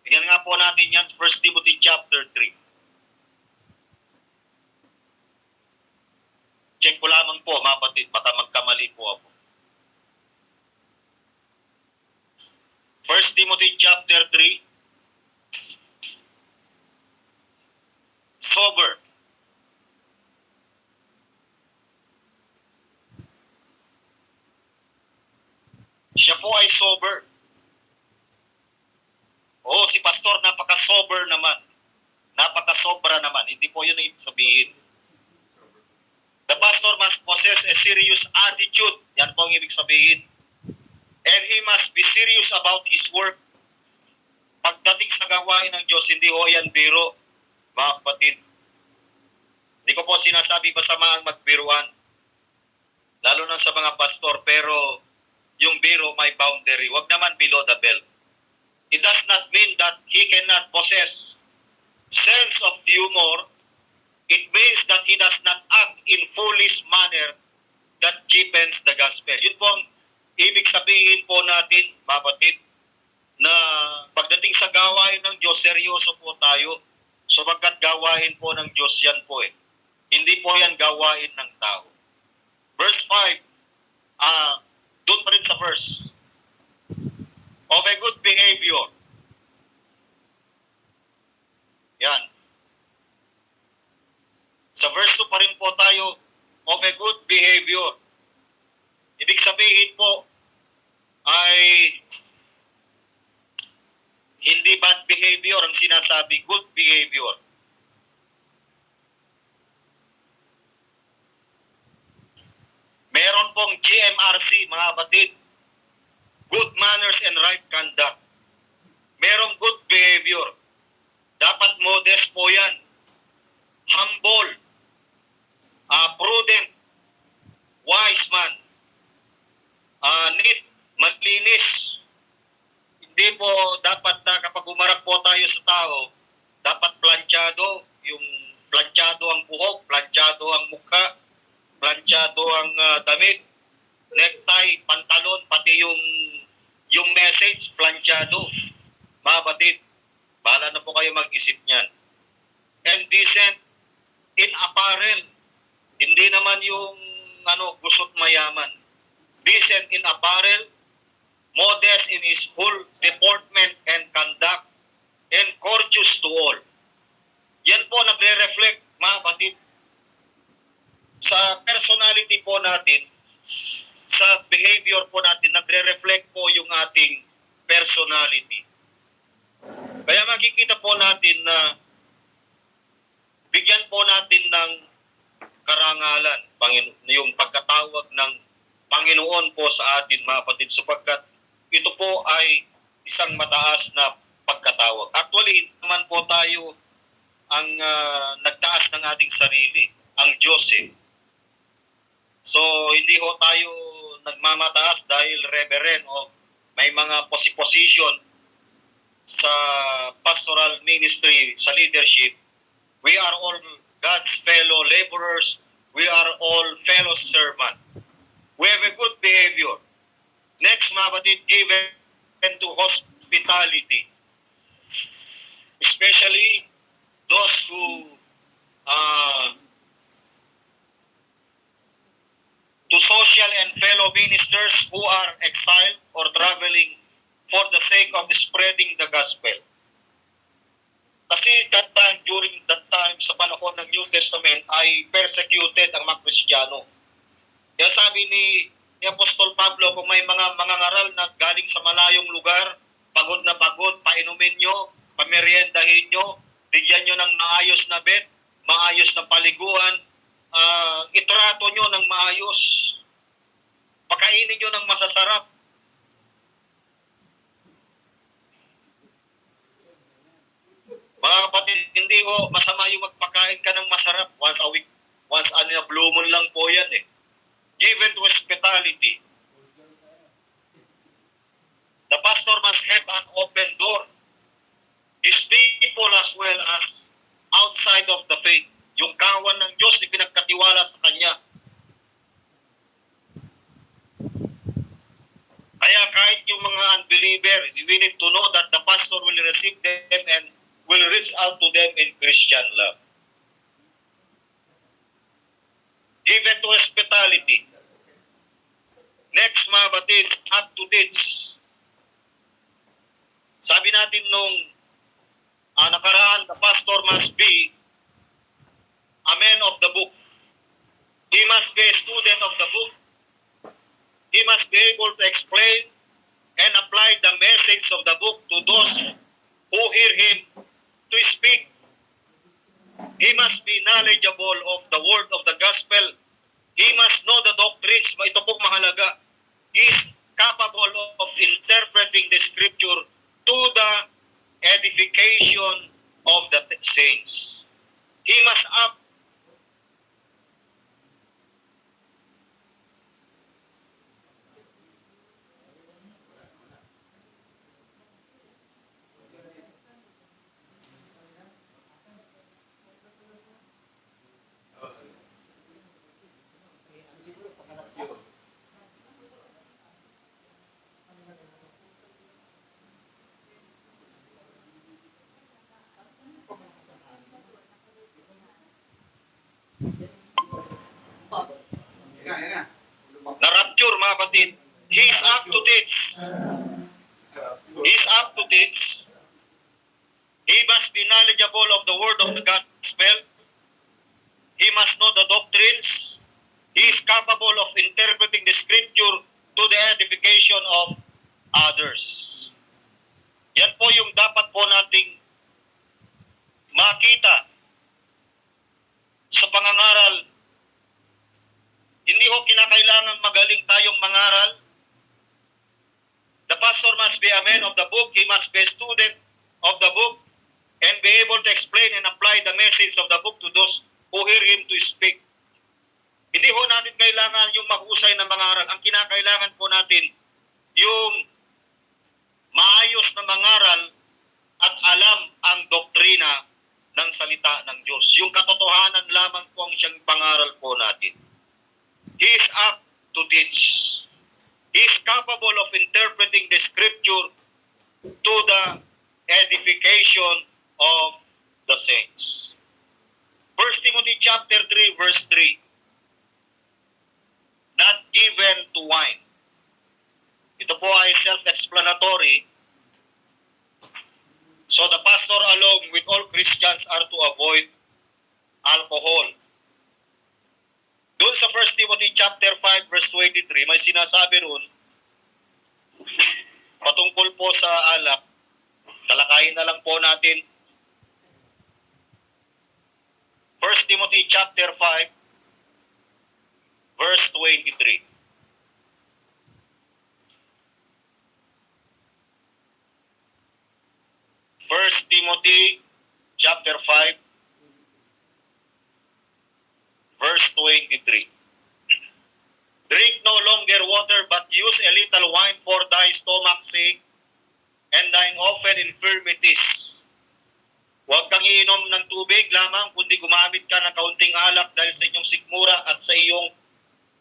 Tingnan nga po natin yan, 1 Timothy chapter 3. Check ko lamang po, mga kapatid, baka magkamali po ako. 1 Timothy chapter 3, sober. Siya po ay sober. Oo, si pastor napaka-sober naman. Napaka-sobra naman. Hindi po yun ang ibig sabihin. The pastor must possess a serious attitude. Yan po ang ibig sabihin. And he must be serious about his work. Pagdating sa gawain ng Diyos, hindi ho yan biro, mga kapatid. Hindi ko po sinasabi masamaang magbiruan. Lalo na sa mga pastor, pero yung biro may boundary. Huwag naman below the belt. It does not mean that he cannot possess sense of humor. It means that he does not act in foolish manner that cheapens the gospel. Yun po ang ibig sabihin po natin, kapatid, na pagdating sa gawain ng Diyos, seryoso po tayo. Sapagkat gawain po ng Diyos yan po eh. Hindi po yan gawain ng tao. Verse 5, doon pa rin sa verse, of a good behavior. Yan. Sa verse 2 pa rin po tayo, of a good behavior. Ibig sabihin po ay hindi bad behavior ang sinasabi, good behavior. Meron pong GMRC, mga kapatid, good manners and right conduct. Merong good behavior. Dapat modest po yan. Humble. Prudent. Wise man. Neat. Maglinis. Hindi po dapat na kapag umarap po tayo sa tao, dapat planchado. Yung planchado ang buhok, planchado ang mukha, planchado ang damit, necktie, pantalon, pati yung message, planchado. Mga batid, bahala na po kayo mag-isip niyan. And decent in apparel. Hindi naman yung gusot mayaman. Decent in apparel, modest in his whole deportment and conduct, and courteous to all. Yan po nagre-reflect, mga kapatid, sa personality po natin, sa behavior po natin, nagre-reflect po yung ating personality. Kaya makikita po natin na bigyan po natin ng karangalan, yung pagkatawag ng Panginoon po sa atin, mga kapatid, sapagkat ito po ay isang mataas na pagkatawag. Actually, hindi naman po tayo ang nagtaas ng ating sarili, ang Diyos eh. So, hindi ho tayo nagmamataas dahil reverend o may mga position sa pastoral ministry, sa leadership. We are all God's fellow laborers. We are all fellow servants. We have a good behavior. Next, mga kapatid, given to hospitality. Especially those who to social and fellow ministers who are exiled or traveling for the sake of spreading the gospel. Kasi during that time, sa panahon ng New Testament, ay persecuted ang mga Kristiyano. Kaya sabi ni Apostol Pablo, kung may mga mangangaral na galing sa malayong lugar, pagod na pagod, painumin nyo, pameriendahin nyo, bigyan nyo ng maayos na bed, maayos na paliguan, itrato nyo ng maayos, pakainin nyo ng masasarap. Mga kapatid, hindi ho masama yung magpakain ka ng masarap once a week. Once a blue moon lang po yan eh. Given to hospitality. The pastor must have an open door. His people as well as outside of the faith. Yung kawan ng Diyos na pinagkatiwala sa Kanya. Kaya kahit yung mga unbeliever, we need to know that the pastor will receive them and will reach out to them in Christian love. Given to hospitality. Next, mga batid, up to dates. Sabi natin nung nakaraan, the pastor must be a man of the book. He must be a student of the book. He must be able to explain and apply the message of the book to those who hear him to speak. He must be knowledgeable of the word of the gospel. He must know the doctrines. Ito po mahalaga. He is capable of interpreting the scripture to the edification of the saints. He must na-rapture, mga kapatid. He is up to date. He is up to date. He must be knowledgeable of the word of the gospel. He must know the doctrines. He is capable of interpreting the scripture to the edification of others. Yan po yung dapat po nating makita sa pangangaral. Hindi ho kinakailangan magaling tayong mangaral. The pastor must be a man of the book. He must be a student of the book and be able to explain and apply the message of the book to those who hear him to speak. Hindi ho natin kailangan yung mahusay na mangaral. Ang kinakailangan po natin, yung maayos na mangaral at alam ang doktrina ng salita ng Diyos. Yung katotohanan lamang po ang siyang pangaral po natin. He is up to teach. He is capable of interpreting the scripture to the edification of the saints. 1 Timothy chapter 3 verse 3. not given to wine. Ito po ay self-explanatory. So the pastor along with all Christians are to avoid alcohol. Doon sa 1 Timothy chapter 5 verse 23, may sinasabi ron patungkol po sa alak. Talakayin na lang po natin. 1 Timothy chapter 5 verse 23. First Timothy chapter 5 verse 23. Drink no longer water, but use a little wine for thy stomach's sake and thine often infirmities. Huwag kang iinom ng tubig lamang, kundi gumamit ka ng kaunting alak dahil sa inyong sikmura at sa iyong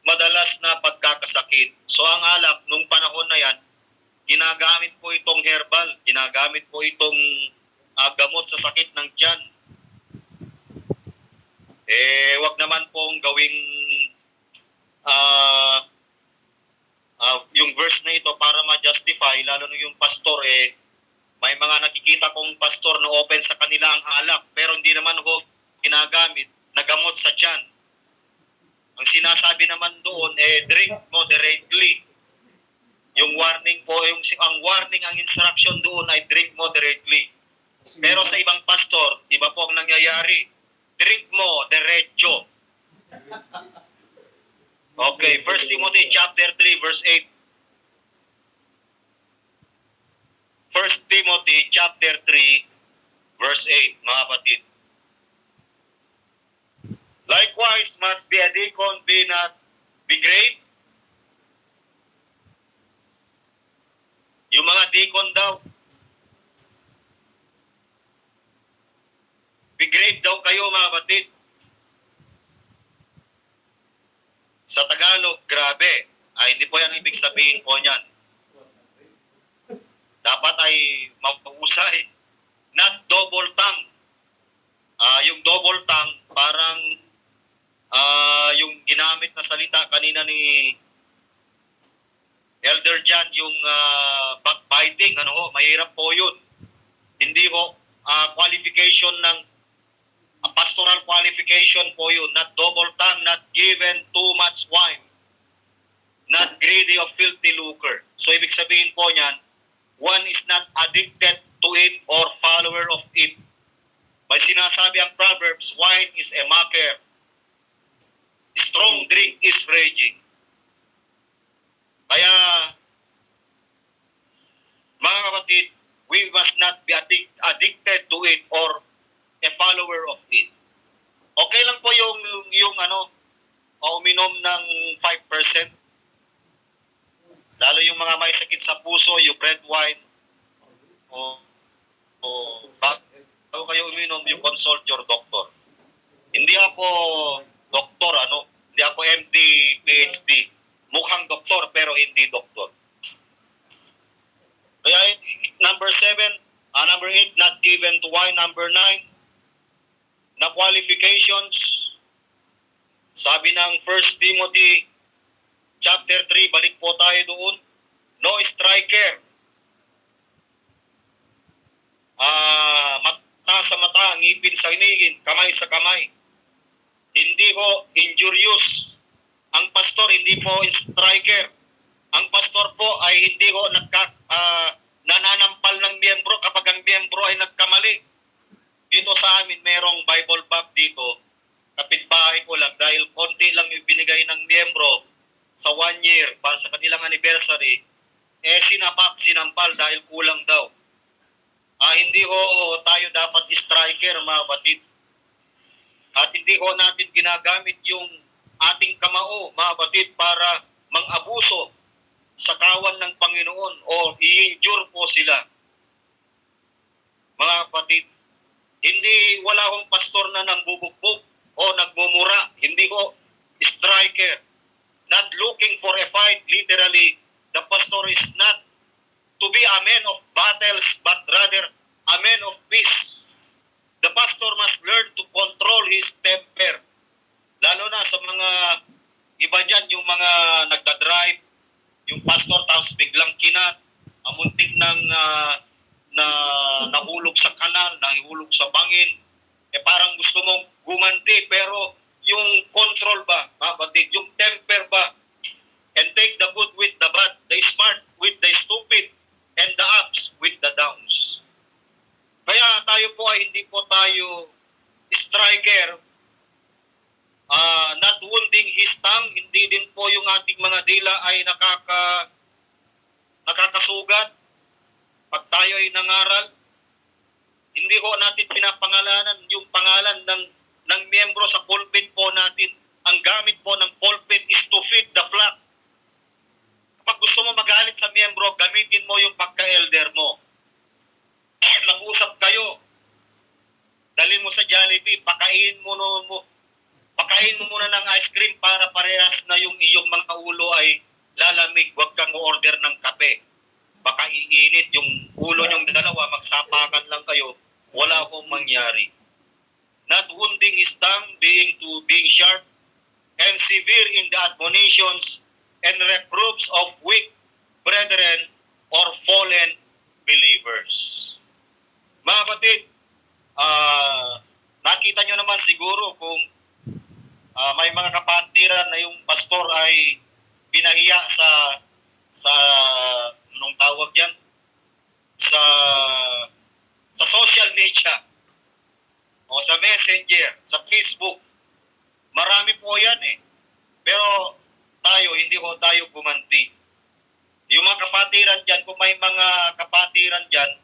madalas na pagkakasakit. So ang alak, nung panahon na yan, ginagamit po itong herbal, ginagamit po itong gamot sa sakit ng tiyan. Wag naman pong gawing yung verse na ito para ma-justify, lalo na yung pastor, may mga nakikita kong pastor na open sa kanila ang alak, pero hindi naman ho ginagamit na gamot sa tiyan. Ang sinasabi naman doon, drink moderately. Yung warning po, ang warning, ang instruction doon ay drink moderately. Pero sa ibang pastor, iba po ang nangyayari. Drink mo diretso. Okay, 1 Timothy chapter 3 verse 8. 1 Timothy chapter 3 verse 8, mga kapatid. Likewise must be a deacon be not be great. Yung mga deacon daw, be great daw kayo, mga kapatid. Sa Tagalog, grabe. Hindi po yan ibig sabihin po niyan. Dapat ay mapag-usay. Not double tongue. Yung double tongue, parang yung ginamit na salita kanina ni Elder John, yung backbiting, mahirap po yun. Hindi ho, qualification ng pastoral qualification po yun. Not double tongue, not given too much wine, not greedy of filthy lucre. So ibig sabihin po niyan, one is not addicted to it or follower of it. May sinasabi ang Proverbs, wine is a mocker, strong drink is raging. Kaya, mga kapatid, we must not be addicted to it or a follower of it. Okay lang po yung uminom ng 5%. Lalo yung mga may sakit sa puso, yung red wine, bago kayo uminom, you consult your doctor. Hindi ako doktor, hindi ako MD, PhD. Mukhang doktor, pero hindi doktor. Kaya number 8, not given to wine. Number 9, na qualifications. Sabi ng 1 Timothy chapter 3, balik po tayo doon. No striker. Mata sa mata, ngipin sa ngipin, kamay sa kamay. Hindi ho injurious. Ang pastor hindi po striker. Ang pastor po ay hindi ho nananampal ng miyembro kapag ang miyembro ay nagkamali. Dito sa amin, merong Bible Bab dito. Kapitbahay ko lang dahil konti lang yung binigay ng miyembro sa 1 year para sa kanilang anniversary. Sinampal dahil kulang daw. Hindi ho tayo dapat striker, mga batid. At hindi ho natin ginagamit yung ating kamao, mga batid, para mang-abuso sa kawan ng Panginoon o i-injure po sila. Mga kapatid, hindi wala akong pastor na nambubugbog o nagmumura. Hindi ho striker. Not looking for a fight, literally, the pastor is not to be a man of battles, but rather a man of peace. The pastor must learn to control his temper. Lalo na sa mga Iba dyan yung mga nagdadrive, yung pastor tapos biglang kinat, amuntik ng na nahulog sa kanal, nahulog sa bangin. Parang gusto mong gumanti pero yung control ba, batid, yung temper ba, and take the good with the bad, the smart with the stupid, and the ups with the downs. Kaya tayo po ay hindi po tayo striker, not wounding his tongue, hindi din po yung ating mga dila ay nakakasugat. Pag tayo ay nangaral, hindi ko natin pinapangalanan yung pangalan ng miyembro sa pulpit po natin. Ang gamit po ng pulpit is to feed the flock. Kapag gusto mo magalit sa miyembro, gamitin mo yung pagka-elder mo. Mag-usap kayo. Dalhin mo sa Jollibee, pakain mo muna ng ice cream para parehas na yung iyong mga ulo ay lalamig. Huwag kang order ng kape. Baka iinit yung ulo nyong dalawa, magsapakan lang kayo, wala akong mangyari. Not wounding his tongue, being sharp and severe in the admonitions and reproofs of weak brethren or fallen believers. Mga kapatid, nakita nyo naman siguro kung may mga kapatiran na yung pastor ay pinahiya sa anong tawag yan? Sa social media o sa messenger, sa Facebook. Marami po yan eh. Pero hindi ho tayo gumanti. Yung mga kapatiran dyan, kung may mga kapatiran dyan,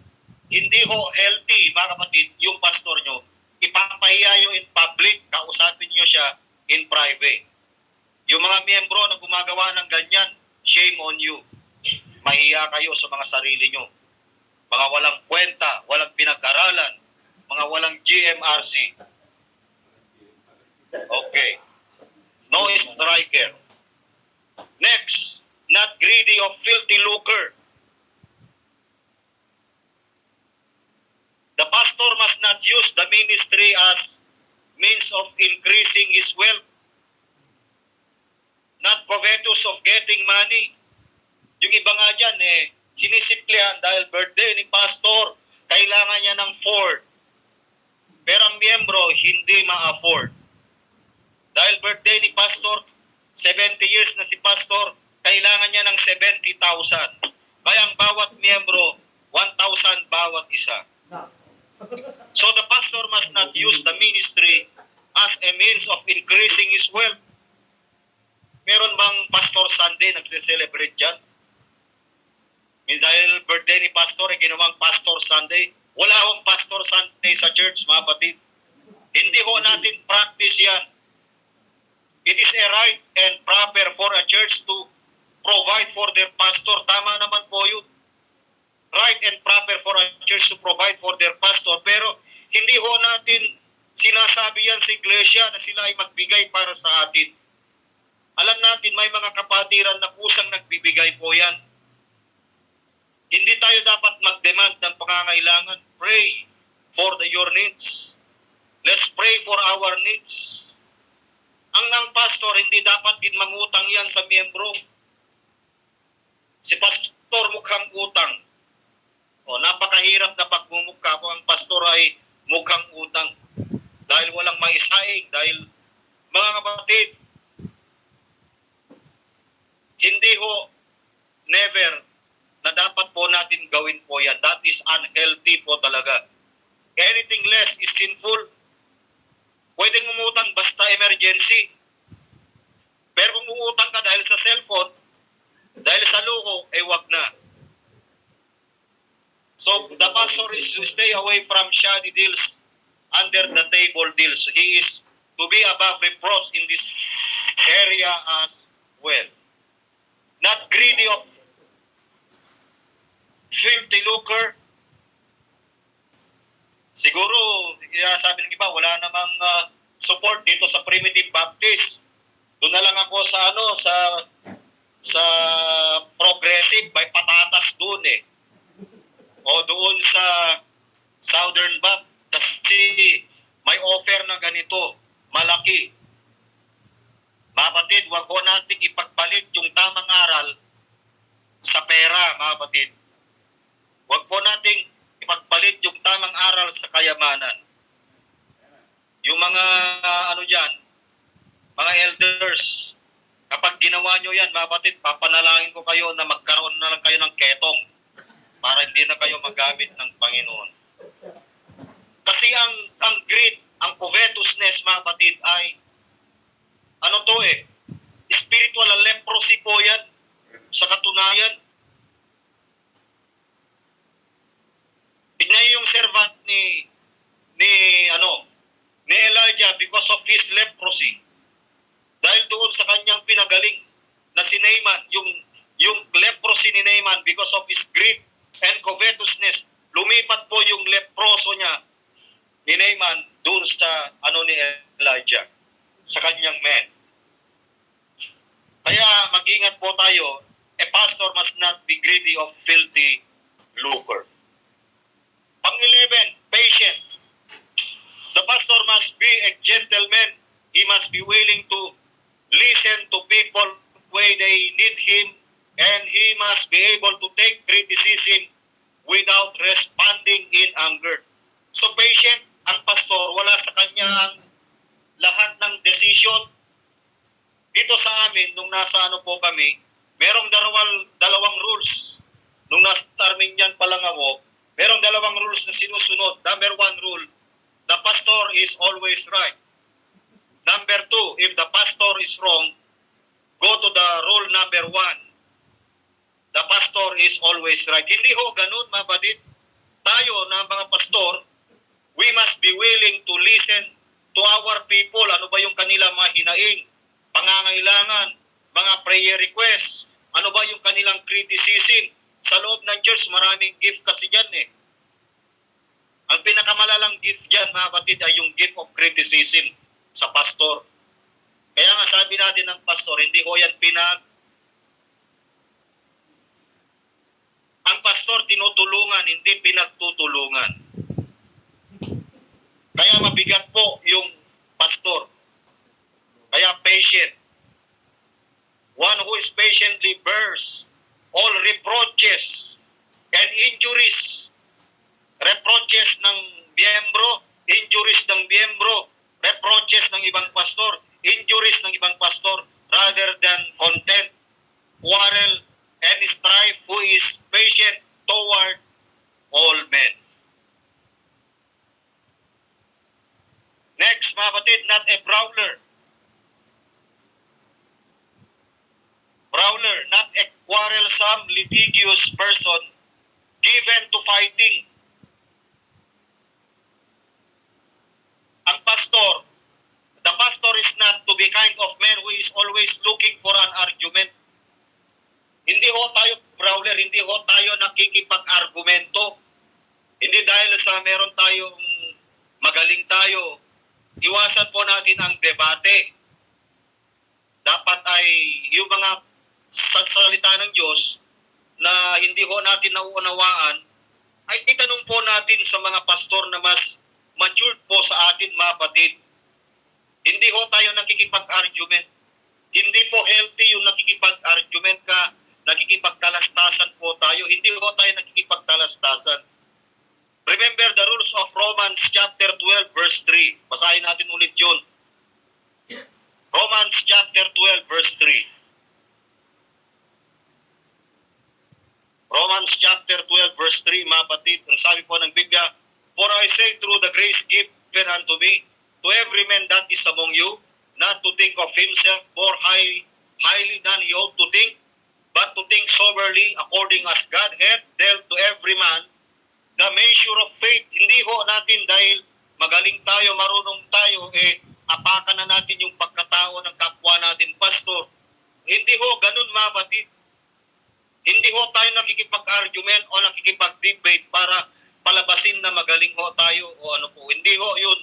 hindi ho healthy, mga kapatid, yung pastor nyo. Ipapahiya nyo in public, kausapin nyo siya in private. Yung mga miyembro na gumagawa ng ganyan, shame on you. Mahiya kayo sa mga sarili nyo. Mga walang kwenta, walang pinag-aralan, mga walang GMRC. Okay. No striker. Next, not greedy of filthy lucre. The pastor must not use the ministry as means of increasing his wealth. Not covetous of getting money. Yung iba nga dyan, sinisiplihan dahil birthday ni pastor, kailangan niya ng Ford. Pero ang miyembro, hindi ma-afford. Dahil birthday ni pastor, 70 years na si pastor, kailangan niya ng 70,000. Kaya ang bawat miyembro, 1,000 bawat isa. So the pastor must not use the ministry as a means of increasing his wealth. Meron bang Pastor Sunday nagse-celebrate dyan? Dahil birthday ni pastor ay ginawang Pastor Sunday. Wala akong Pastor Sunday sa church, mga kapatid. Hindi ho natin practice yan. It is a right and proper for a church to provide for their pastor. Tama naman po yun. Right and proper for a church to provide for their pastor. Pero hindi ho natin sinasabi yan sa iglesia na sila ay magbigay para sa atin. Alam natin may mga kapatiran na kusang nagbibigay po yan. Hindi tayo dapat mag-demand ng pangangailangan. Pray for your needs. Let's pray for our needs. Ang pastor, hindi dapat din mangutang yan sa miyembro. Si pastor mukhang utang. Napakahirap na pagmumukha kung ang pastor ay mukhang utang. Dahil walang maisaing. Dahil, mga kapatid, hindi ho, never, na dapat po natin gawin po yan. That is unhealthy po talaga. Anything less is sinful. Pwedeng umutang basta emergency. Pero kung umutang ka dahil sa cellphone, dahil sa luho, wag na. So, the pastor is to stay away from shoddy deals, under the table deals. He is to be above reproach in this area as well. Not greedy of filthy lucre. Siguro, sabi ng iba, wala namang support dito sa Primitive Baptist. Doon na lang ako sa progressive, may patatas doon O doon sa Southern Baptist, kasi may offer na ganito, malaki. Mga kapatid, huwag po natin ipagpalit yung tamang aral sa pera, mga kapatid. Huwag po nating ipagpalit yung tamang aral sa kayamanan. Yung mga mga elders, kapag ginawa nyo yan, mga kapatid, papanalangin ko kayo na magkaroon na lang kayo ng ketong para hindi na kayo magamit ng Panginoon. Kasi ang greed, ang covetousness, mga kapatid, ay spiritual leprosy po yan sa katunayan. Tignan niyo yung servant ni Elijah because of his leprosy. Dahil doon sa kanyang pinagaling na si Naaman, yung leprosy ni Naaman because of his greed and covetousness, lumipat po yung leproso niya ni Naaman doon sa ni Elijah, sa kanyang men. Kaya mag-ingat po tayo, a pastor must not be greedy of filthy lucre. Pang-11, patient. The pastor must be a gentleman. He must be willing to listen to people when they need him, and he must be able to take criticism without responding in anger. So patient, ang pastor, wala sa kanya ang lahat ng decision. Dito sa amin, nung nasa po kami, merong dalawang rules. Nung nasa Armenian pa lang ako, merong dalawang rules na sinusunod. Number 1 rule, the pastor is always right. Number 2, if the pastor is wrong, go to the rule number 1. The pastor is always right. Hindi ho ganun, mga badit. Tayo na mga pastor, we must be willing to listen to our people. Ano ba yung kanilang mga hinaing, pangangailangan, mga prayer requests? Ano ba yung kanilang criticism? Sa loob ng church, maraming gift kasi dyan eh. Ang pinakamalalang gift dyan, mga kapatid, ay yung gift of criticism sa pastor. Kaya nga sabi natin ng pastor, hindi ho yan ang pastor tinutulungan, hindi pinagtutulungan. Kaya mabigat po yung pastor. Kaya patient. One who is patiently bears all reproaches and injuries. Reproaches ng miyembro, injuries ng miyembro, reproaches ng ibang pastor, injuries ng ibang pastor, rather than content, quarrel, and strife, who is patient toward all men. Next, mga kapatid, not a brawler. Brawler, not a quarrelsome, litigious person given to fighting. Ang pastor, the pastor is not to be kind of man who is always looking for an argument. Hindi ho tayo brawler, hindi ho tayo nakikipag-argumento. Hindi dahil sa meron tayong magaling tayo, iwasan po natin ang debate. Dapat ay yung mga salita ng Diyos na hindi ho natin nauunawaan, ay itanong po natin sa mga pastor na mas matured po sa atin, mga kapatid. Hindi ho tayo nakikipag-argument. Hindi po healthy yung nakikipag-argument ka, nakikipagtalastasan po tayo. Hindi ho tayo nakikipagtalastasan. Remember the rules of Romans chapter 12 verse 3. Basahin natin ulit yun. Romans chapter 12 verse 3. Romans chapter 12 verse 3, mga kapatid. Ang sabi po ng Biblia, for I say through the grace given unto me, to every man that is among you, not to think of himself more highly than he ought to think, but to think soberly according as God hath dealt to every man the measure of faith. Hindi ho natin dahil magaling tayo, marunong tayo, apakan na natin yung pagkatao ng kapwa natin, pastor. Hindi ho ganun, mga kapatid. Hindi ho tayo nakikipag-argument o nakikipag-debate para palabasin na magaling ho tayo o ano po. Hindi ho yun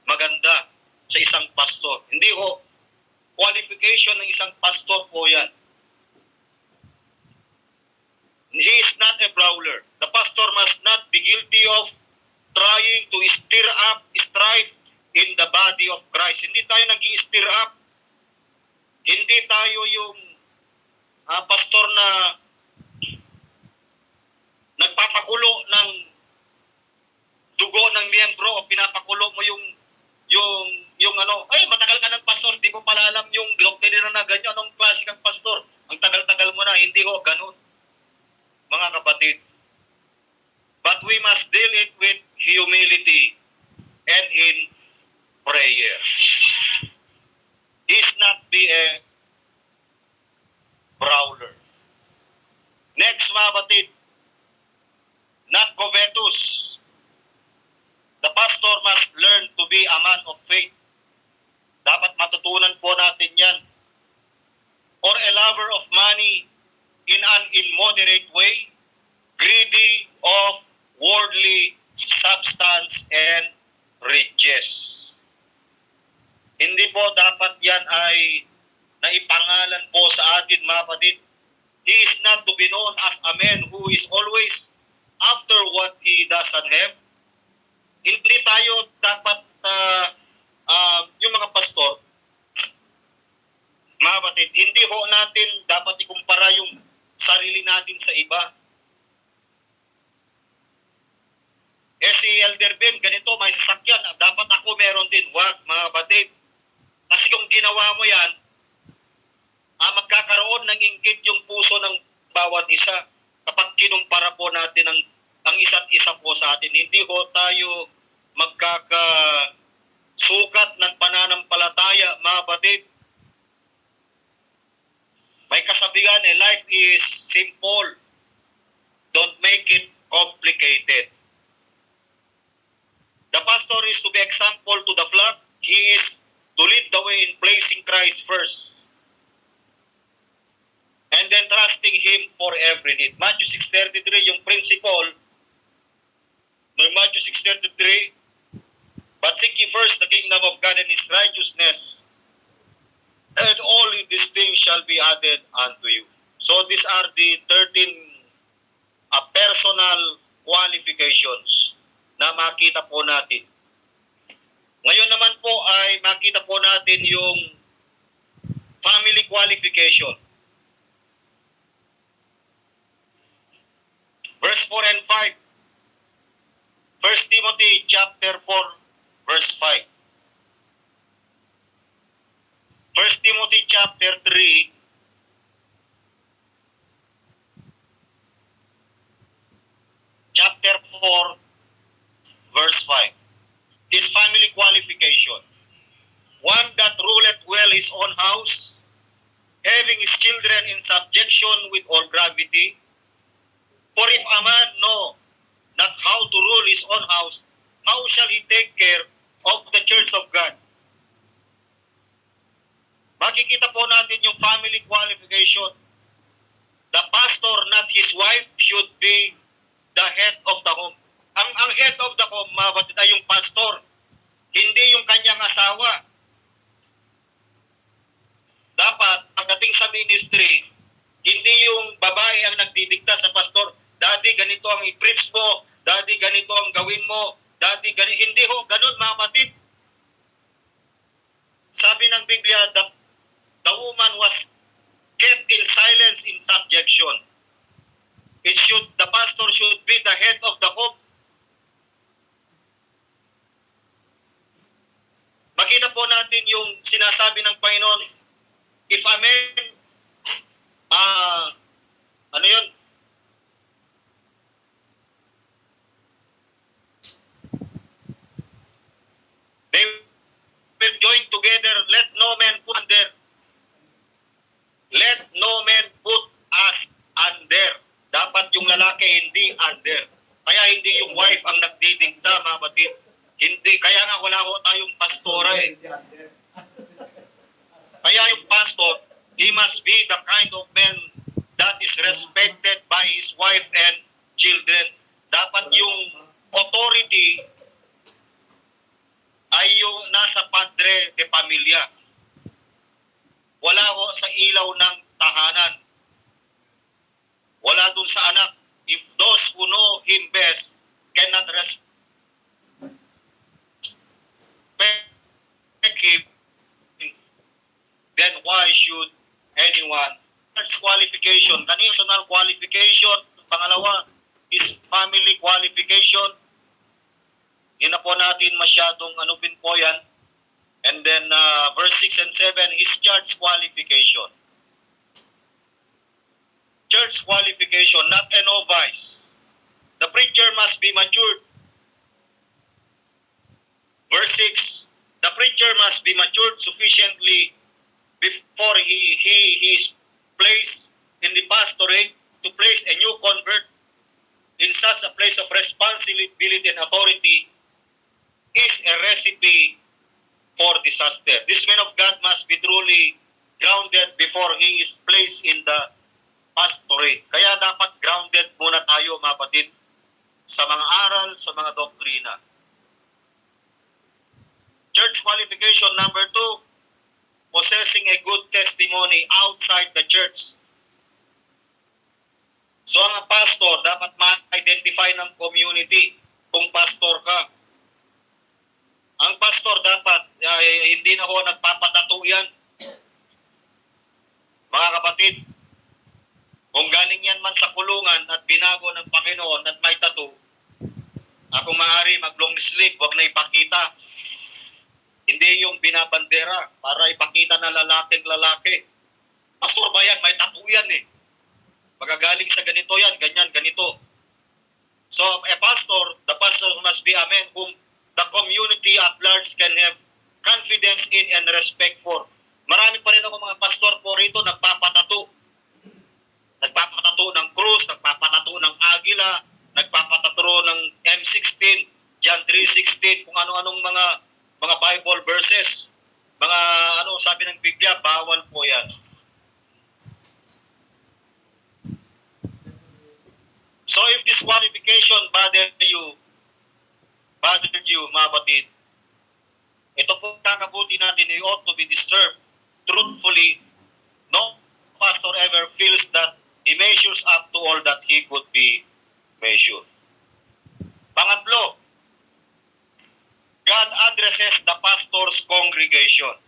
maganda sa isang pastor. Hindi ho qualification ng isang pastor po yan. He is not a brawler. The pastor must not be guilty of trying to stir up strife in the body of Christ. Hindi tayo nag-i-stir up Hindi tayo yung pastor na nagpapakulo ng dugo ng miyembro o pinapakulo mo yung ano, ay matagal ka ng pastor, di mo pala alam yung doktrina na ganyan, anong klase kang pastor? Ang tagal-tagal mo na, hindi ho ganun, mga kapatid. But we must deal it with humility and in prayer. Is not be a brawler. Next, mga kapatid, not covetous. The pastor must learn to be a man of faith. Dapat matutunan po natin yan. Or a lover of money in an immoderate way, greedy of worldly substance and riches. Hindi po dapat yan ay naipangalan po sa atin, mga kapatid. He is not to be known as a man who is always after what he doesn't have. Hindi tayo dapat, yung mga pastor, mga kapatid, hindi ho natin dapat ikumpara yung sarili natin sa iba. Si Elder Ben, ganito, may sasakyan, dapat ako meron din. Wag, mga kapatid. Kasi kung ginawa mo yan, magkakaroon ng inggit yung puso ng bawat isa kapag kinumpara po natin ang isa't isa po sa atin. Hindi ho tayo magkakasukat ng pananampalataya, mga kapatid. May kasabihan, life is simple. Don't make it complicated. The pastor is to be example to the flock. He is to lead the way in placing Christ first. And then trusting Him for every need. Matthew 6:33, yung principle ng Matthew 6:33, but seek ye first the kingdom of God and His righteousness, and all these things shall be added unto you. So these are the 13 personal qualifications na makita po natin. Ngayon naman po ay makita po natin yung family qualification. Verse 4 and 5. 1 Timothy chapter 4, verse 5. 1 Timothy chapter 3, chapter 4, verse 5. His family qualification. One that ruleth well his own house, having his children in subjection with all gravity. For if a man know not how to rule his own house, how shall he take care of the church of God? Makikita po natin yung family qualification. The pastor, not his wife, should be the head of the home. Ang head of the home, mga batid, ay yung pastor, hindi yung kanyang asawa. Dapat, pagdating sa ministry, hindi yung babae ang nagdidikta sa pastor, Daddy, ganito ang i-preach mo, Daddy, ganito ang gawin mo, Daddy, ganito. Hindi ho, ganun, mga batid. Sabi ng Biblia, the woman was kept in silence in subjection. The pastor should be the head of the home. Makita po natin yung sinasabi ng Panginoon, if a man, ano yun? They will join together, let no man put under. Let no man put us under. Dapat yung lalaki hindi under. Kaya hindi yung wife ang nagdidikta, mga batid. Hindi, kaya nga wala ko tayong pastora eh. Kaya yung pastor, he must be the kind of man that is respected by his wife and children. Dapat yung authority ay yung nasa padre de pamilya. Wala ho sa ilaw ng tahanan. Wala dun sa anak. If those who know him best cannot respect him, then why should anyone? First qualification, conditional qualification. Pangalawa is family qualification. Hindi na po natin masyadong anupin po yan. And then verse 6 and 7 is church qualification. Church qualification, not a novice. The preacher must be matured. Verse 6, the preacher must be matured sufficiently before he is placed in the pastorate to place a new convert in such a place of responsibility and authority is a recipe for disaster. This man of God must be truly grounded before he is placed in the pastorate. Kaya dapat grounded muna tayo, mga kapatid, sa mga aral, sa mga doktrina. Church qualification number 2, possessing a good testimony outside the church. So ang pastor, dapat ma-identify ng community kung pastor ka. Ang pastor dapat, hindi na ho nagpapatato yan. Mga kapatid, kung galing yan man sa kulungan at binago ng Panginoon at may tattoo, kung maaari mag-long sleeve, wag na ipakita. Hindi yung binabandera para ipakita na lalaking lalaki. Pastor ba yan? May tattoo yan eh. Magagaling sa ganito yan, ganyan, ganito. So, a pastor, the pastor must be a man whom the community at large can have confidence in and respect for. Marami pa rin ako mga pastor po rito nagpapatato. Nagpapatato ng krus, nagpapatato ng agila, nagpapatato ng M16, John 3:16, kung ano-anong mga Bible verses. Mga sabi ng Biblia, bawal po yan. So if this qualification bothered you, mga batid, ito po kakabuti natin, you ought to be disturbed. Truthfully, no pastor ever feels that he measures up to all that he could be measured. Pangatlo, God addresses the pastor's congregation.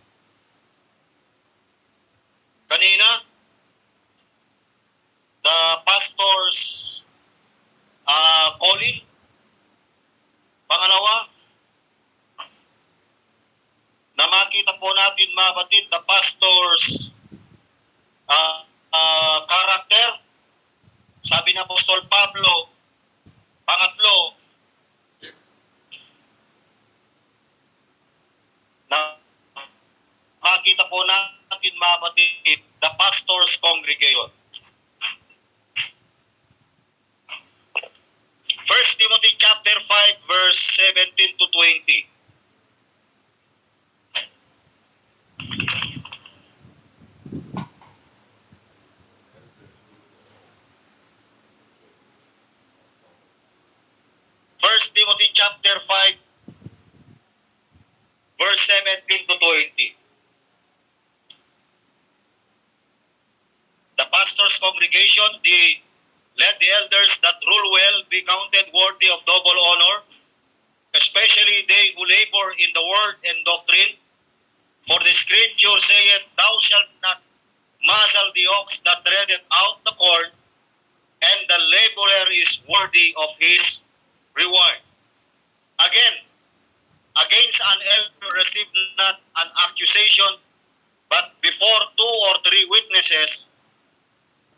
Kanina, the pastor's calling. Pangalawa, na makita po natin, mga batid, the pastor's character. Sabi na Apostol Pablo, pangatlo, na makita po natin, mga batid, the pastor's congregation. 1 Timothy chapter 5 verse 17 to 20. First Timothy chapter 5 verse 17 to 20. The pastor's congregation, let the elders that rule well be counted worthy of double honor, especially they who labor in the word and doctrine. For the scripture saith, thou shalt not muzzle the ox that treadeth out the corn, and the laborer is worthy of his reward. Again, against an elder receive not an accusation, but before 2 or 3 witnesses,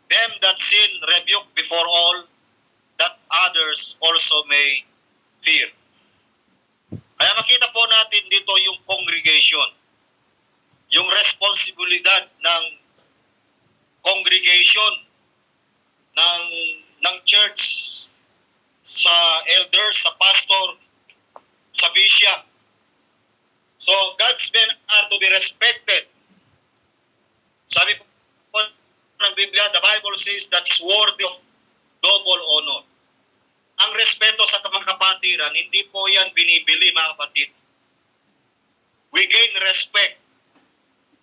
them that sin rebuke before all, that others also may fear. Kaya makita po natin dito yung congregation, yung responsibilidad ng congregation, ng church, sa elders, sa pastor, sa bishop. So, God's men are to be respected. Sabi po ng Biblia, the Bible says that is worthy of double honor. Ang respeto sa mga kapatiran, hindi po yan binibili, mga kapatid. We gain respect.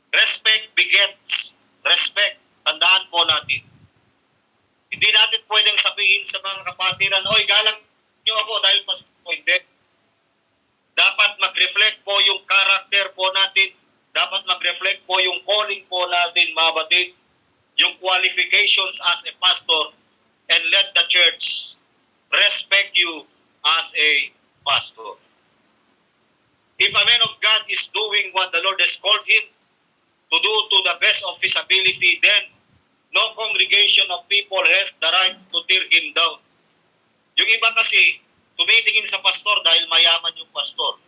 Respect begets respect. Tandaan po natin. Hindi natin pwedeng sabihin sa mga kapatiran, oy, galang nyo ako dahil pas po. Hindi. Dapat mag-reflect po yung karakter po natin, dapat mag-reflect po yung calling po natin, mga batid, yung qualifications as a pastor, and let the church respect you as a pastor. If a man of God is doing what the Lord has called him to do to the best of his ability, then no congregation of people has the right to tear him down. Yung iba kasi, tumitingin sa pastor dahil mayaman yung pastor.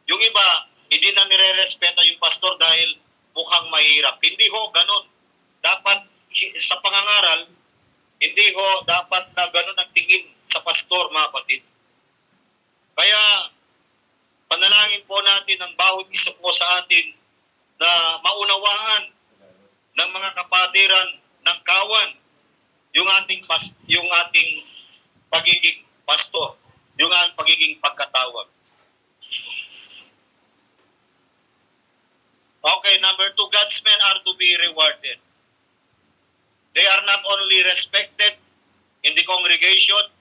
Yung iba, hindi na nire-respeto yung pastor dahil mukhang mahirap. Hindi ho, ganun. Dapat sa pangangaral, hindi ho dapat na ganun ang tingin sa pastor, mga kapatid. Kaya, panalangin po natin ang bawat isa po sa atin na maunawaan ng mga kapatiran ng kawan yung ating pagiging pastor, yung ating pagiging pagkatawag. Okay, number 2, God's men are to be rewarded. They are not only respected in the congregation,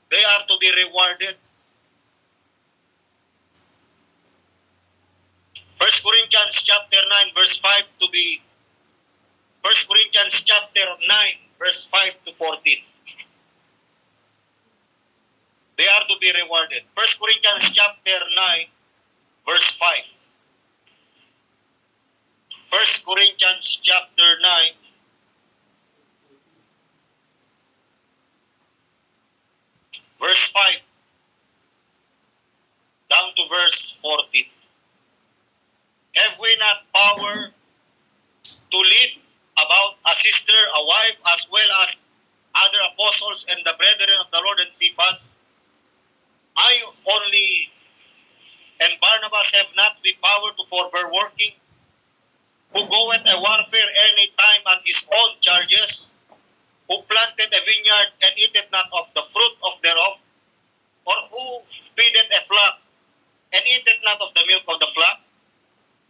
they are to be rewarded. 1 Corinthians chapter 9 verse 5 to be 1 Corinthians chapter 9 verse 5 to 14. They are to be rewarded. 1 Corinthians chapter 9 verse 5. 1 Corinthians chapter 9 verse 5 down to verse 14. Have we not power to lead about a sister, a wife, as well as other apostles and the brethren of the Lord and Cephas? I only and Barnabas have not the power to forbear working, who goeth a warfare any time at his own charges, who planted a vineyard and eateth not of the fruit of thereof, or who feedeth a flock and eateth not of the milk of the flock?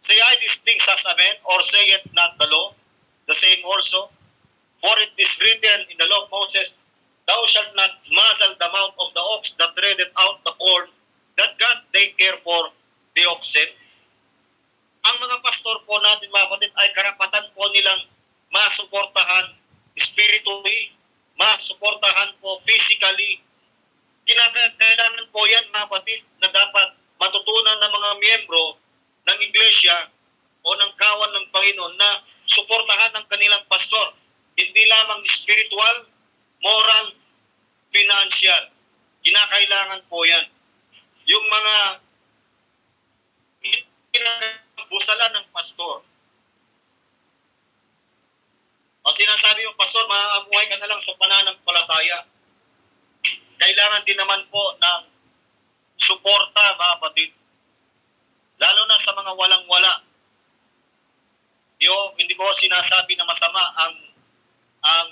Say I these things as a man, or saith not the law the same also? For it is written in the law of Moses, Thou shalt not muzzle the mouth of the ox that treadeth out the corn, that God take care for the oxen. Ang mga pastor po natin, mga kapatid, ay karapatan po nilang masuportahan spiritually, masuportahan po physically. Kailangan po yan, mga kapatid, na dapat matutunan ng mga miyembro ng iglesia o ng kawan ng Panginoon na suportahan ng kanilang pastor. Hindi lamang spiritual, moral, financial. Kinakailangan po yan. Yung mga busalan ng pastor. O sinasabi yung pastor, maamuhay ka na lang sa pananampalataya. Kailangan din naman po ng suporta, mga kapatid. Lalo na sa mga walang-wala. Hindi ko sinasabi na masama ang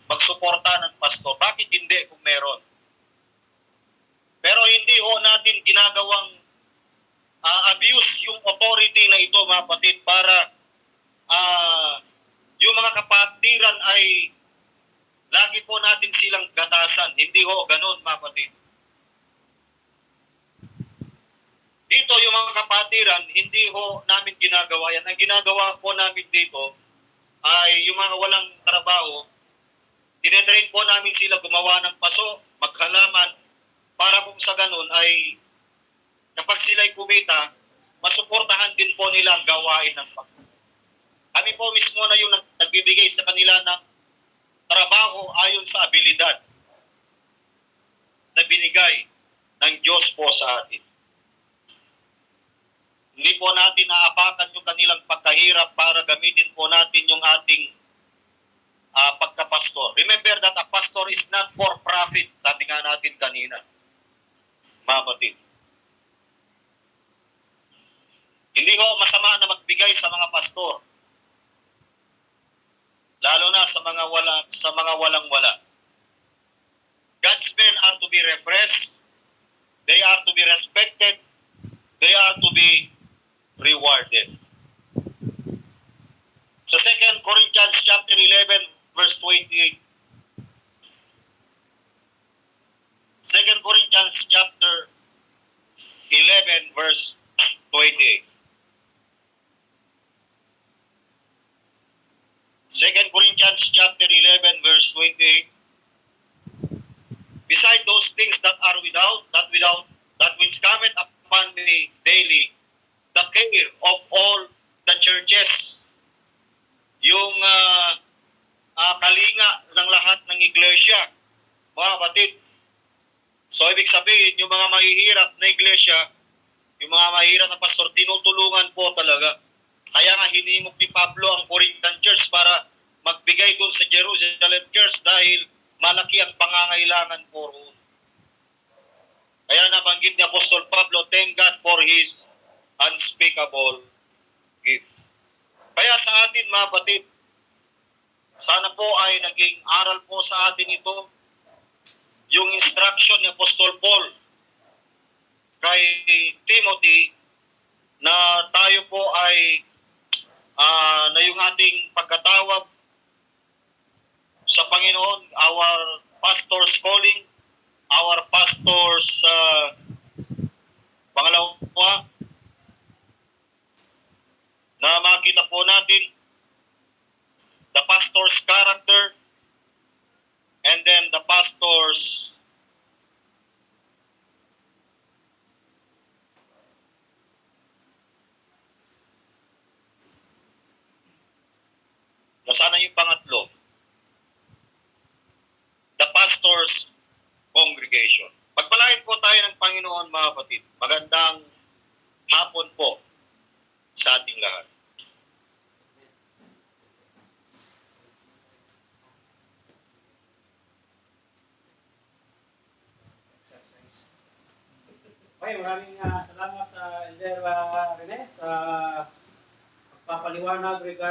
magsuporta ng pastor. Bakit hindi kung meron? Pero hindi ho natin ginagawang abuse yung authority na ito, mga kapatid, para yung mga kapatiran ay lagi po natin silang gatasan. Hindi ho ganun, mga kapatid. Dito, yung mga kapatiran, hindi ho namin ginagawa yan. Ang ginagawa po namin dito ay yung mga walang trabaho, tinetrain po namin sila gumawa ng paso, maghalaman, para kung sa ganun ay kapag sila'y kumita, masuportahan din po nila ang gawain ng Panginoon. Kami po mismo na yung nagbibigay sa kanila ng trabaho ayon sa abilidad na binigay ng Diyos po sa atin. Hindi po natin naapakan yung kanilang pagkahirap para gamitin po natin yung ating pagkapastor. Remember that a pastor is not for profit, sabi nga natin kanina. Mamatid. Hindi ho masama na magbigay sa mga pastor. Lalo na sa mga walang-wala. God's men are to be refreshed. They are to be respected. They are to be rewarded. Sa 2 Corinthians chapter 11 verse 28. 2 Corinthians chapter 11 verse 28. 2 Corinthians chapter 11 verse 28. Beside those things that are without, that which cometh upon me daily, the care of all the churches, yung kalinga ng lahat ng iglesia, mga kapatid. So, ibig sabihin, yung mga mahihirap na iglesia, yung mga mahirap na pastor, tinutulungan po talaga. Kaya nga hinimok ni Pablo ang Corinthian Church para magbigay doon sa Jerusalem Church dahil malaki ang pangangailangan po roon. Kaya nabanggit ni Apostol Pablo, thank God for His unspeakable gift. Kaya sa atin mga kapatid, sana po ay naging aral po sa atin ito, yung instruction ni Apostol Paul kay Timothy na tayo po ay na yung ating pagkatawag sa Panginoon, our pastor's calling, our pastor's pangalawa, na makita po natin the pastor's character and then the pastor's nasana yung pangatlo, the pastor's congregation. Pagpalain po tayo ng Panginoon mga kapatid. Magandang hapon po sa ating lahat. Okay, maraming salamat Elder Rene sa pagpapaliwanag regarding